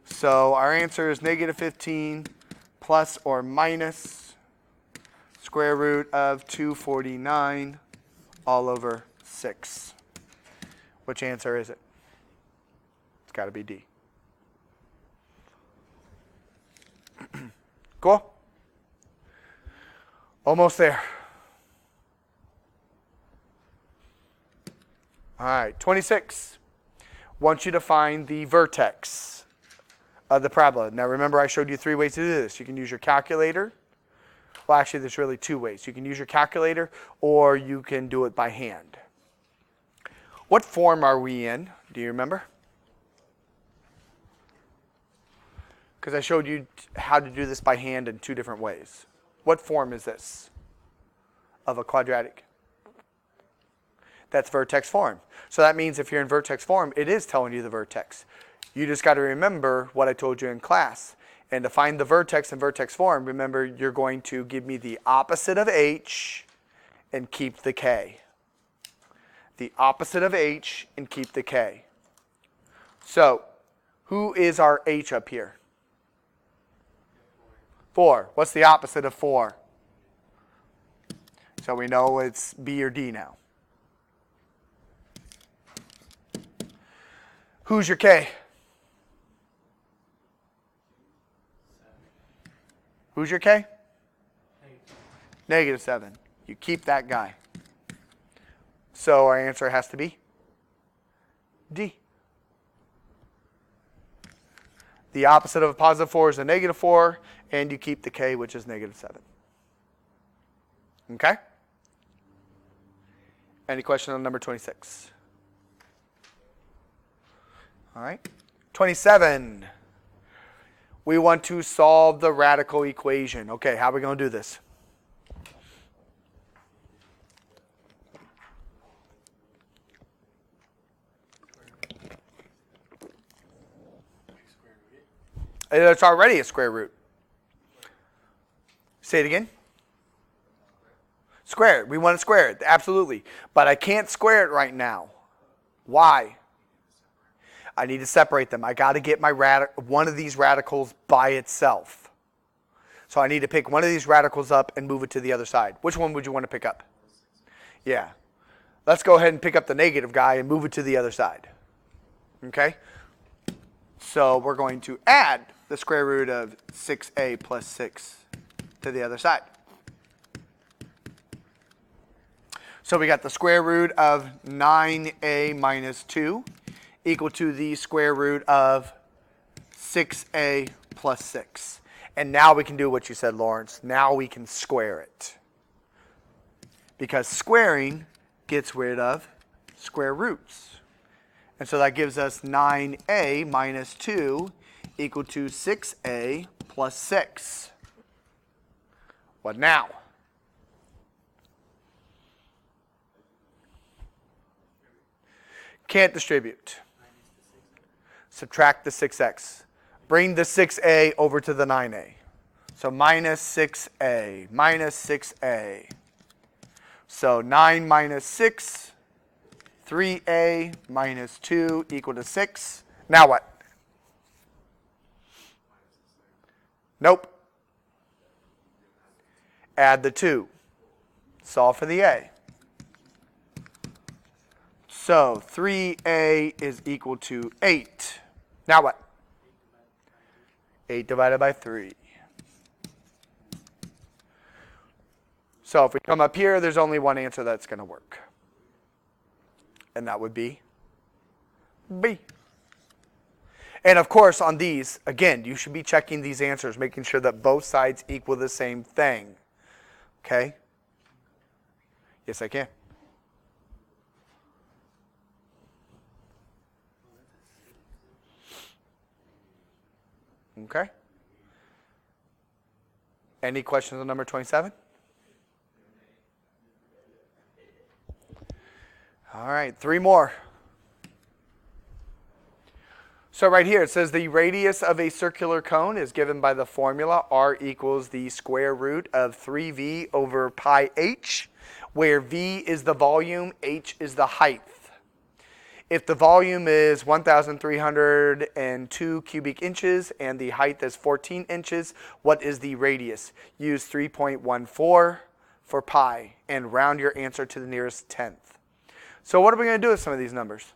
So our answer is negative 15 plus or minus square root of 249 all over 6. Which answer is it? It's got to be D. Cool? Almost there. All right, 26. Want you to find the vertex of the parabola. Now remember I showed you 3 ways to do this. You can use your calculator. Well, actually there's really 2 ways. You can use your calculator or you can do it by hand. What form are we in? Do you remember? Because I showed you how to do this by hand in 2 different ways. What form is this of a quadratic? That's vertex form. So that means if you're in vertex form, it is telling you the vertex. You just got to remember what I told you in class. And to find the vertex in vertex form, remember you're going to give me the opposite of H and keep the K. The opposite of H and keep the K. So, who is our h up here? 4. What's the opposite of 4? So we know it's B or D now. Who's your K? Who's your K? -7. You keep that guy. So our answer has to be D. The opposite of a +4 is a -4, and you keep the K, which is -7. Okay? Any question on number 26? All right. 27. We want to solve the radical equation. Okay, how are we going to do this? It's already a square root. Say it again. Square it. We want to square it. Absolutely. But I can't square it right now. Why? I need to separate them. I got to get my one of these radicals by itself. So I need to pick one of these radicals up and move it to the other side. Which one would you want to pick up? Yeah. Let's go ahead and pick up the negative guy and move it to the other side. Okay? So we're going to add the square root of 6a plus 6 to the other side. So we got the square root of 9a minus 2 equal to the square root of 6a plus 6. And now we can do what you said, Lawrence. Now we can square it. Because squaring gets rid of square roots. And so that gives us 9a minus 2 equal to 6a plus 6. What now? Can't distribute. Subtract the 6x. Bring the 6a over to the 9a. So minus 6a, minus 6a. So 9 minus 6, 3a minus 2 equal to 6. Now what? Nope. Add the 2. Solve for the a. So 3a is equal to 8. Now what? 8 divided by 3. So if we come up here, there's only one answer that's going to work. And that would be B. And of course, on these, again, you should be checking these answers, making sure that both sides equal the same thing. Okay? Yes, I can. Okay? Any questions on number 27? All right, 3 more. So right here it says the radius of a circular cone is given by the formula r equals the square root of 3v over pi h, where v is the volume, h is the height. If the volume is 1,302 cubic inches and the height is 14 inches, what is the radius? Use 3.14 for pi and round your answer to the nearest tenth. So what are we going to do with some of these numbers?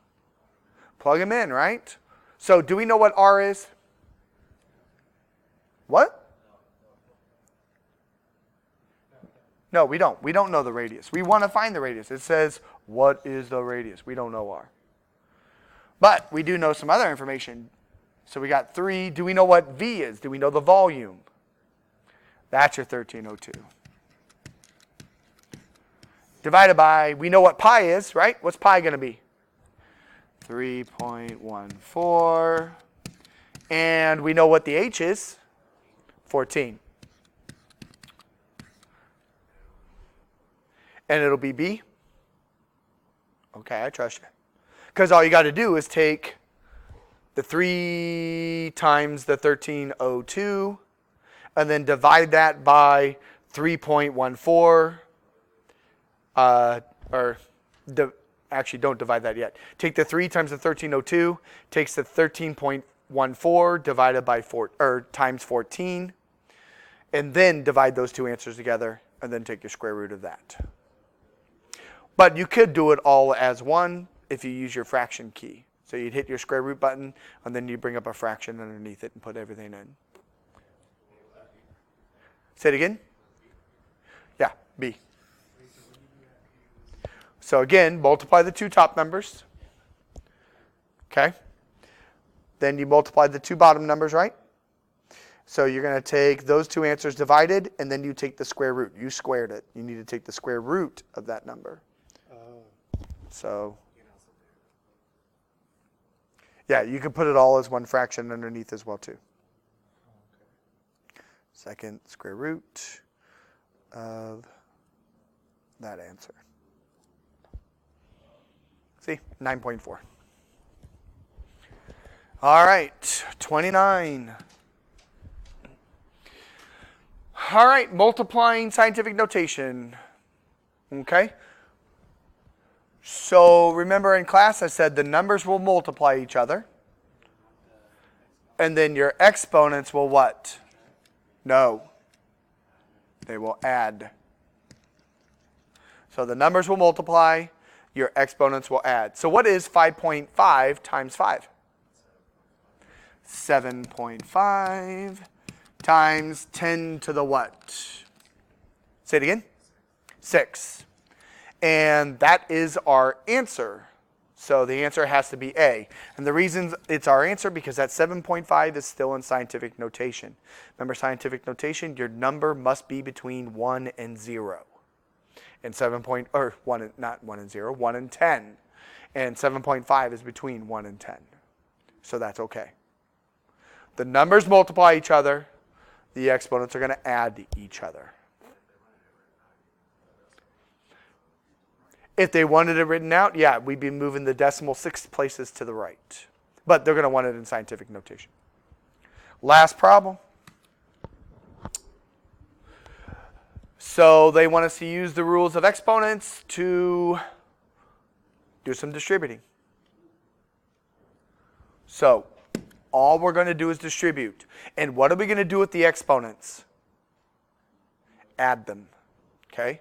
Plug them in, right? So do we know what r is? What? No, we don't. We don't know the radius. We want to find the radius. It says, what is the radius? We don't know r. But we do know some other information. So we got 3. Do we know what v is? Do we know the volume? That's your 1302. Divided by, we know what pi is, right? What's pi going to be? 3.14. And we know what the h is? 14. And it'll be B? Okay, I trust you. Because all you got to do is take the 3 times the 1302 and then divide that by 3.14 actually don't divide that yet. Take the 3 times the 1302, takes the 13.14 divided by 4, or times 14, and then divide those two answers together, and then take your square root of that. But you could do it all as one if you use your fraction key. So you'd hit your square root button, and then you bring up a fraction underneath it and put everything in. Say it again? Yeah, B. So again, multiply the two top numbers. Okay? Then you multiply the two bottom numbers, right? So you're going to take those two answers divided, and then you take the square root. You squared it. You need to take the square root of that number. So, yeah, you can put it all as one fraction underneath as well, too. Second square root of that answer. See, 9.4. All right, 29. All right, multiplying scientific notation. Okay? So remember in class I said the numbers will multiply each other. And then your exponents will what? No. They will add. So the numbers will multiply, your exponents will add. So what is 5.5 times 5? 7.5 times 10 to the what? Say it again. 6. And that is our answer. So the answer has to be A. And the reason it's our answer because that 7.5 is still in scientific notation. Remember scientific notation, your number must be between 1 and 0. And 1 and 0, 1 and 10. And 7.5 is between 1 and 10. So that's okay. The numbers multiply each other. The exponents are going to add each other. If they wanted it written out, yeah, we'd be moving the decimal 6 places to the right. But they're going to want it in scientific notation. Last problem. So they want us to use the rules of exponents to do some distributing. So all we're going to do is distribute. And what are we going to do with the exponents? Add them. Okay?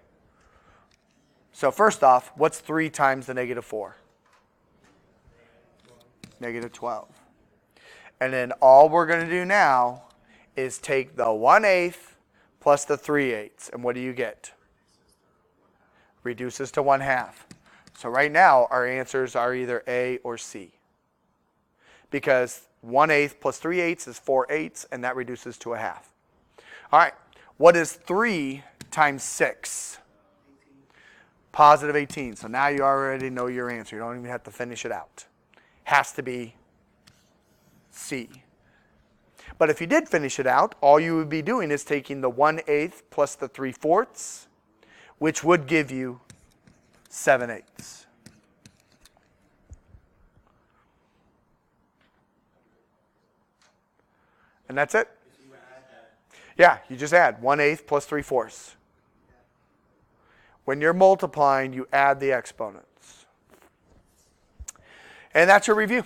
So first off, what's 3 times the negative 4? Negative 12. And then all we're going to do now is take the 1/8 plus the 3/8. And what do you get? Reduces to 1/2. So right now, our answers are either A or C. Because 1/8 plus 3/8 is 4/8, and that reduces to 1/2. All right, what is 3 times 6? Positive 18. So now you already know your answer. You don't even have to finish it out. Has to be C. But if you did finish it out, all you would be doing is taking the 1/8 plus the 3/4, which would give you 7/8. And that's it. Yeah, you just add 1/8 plus 3/4. When you're multiplying, you add the exponents. And that's your review.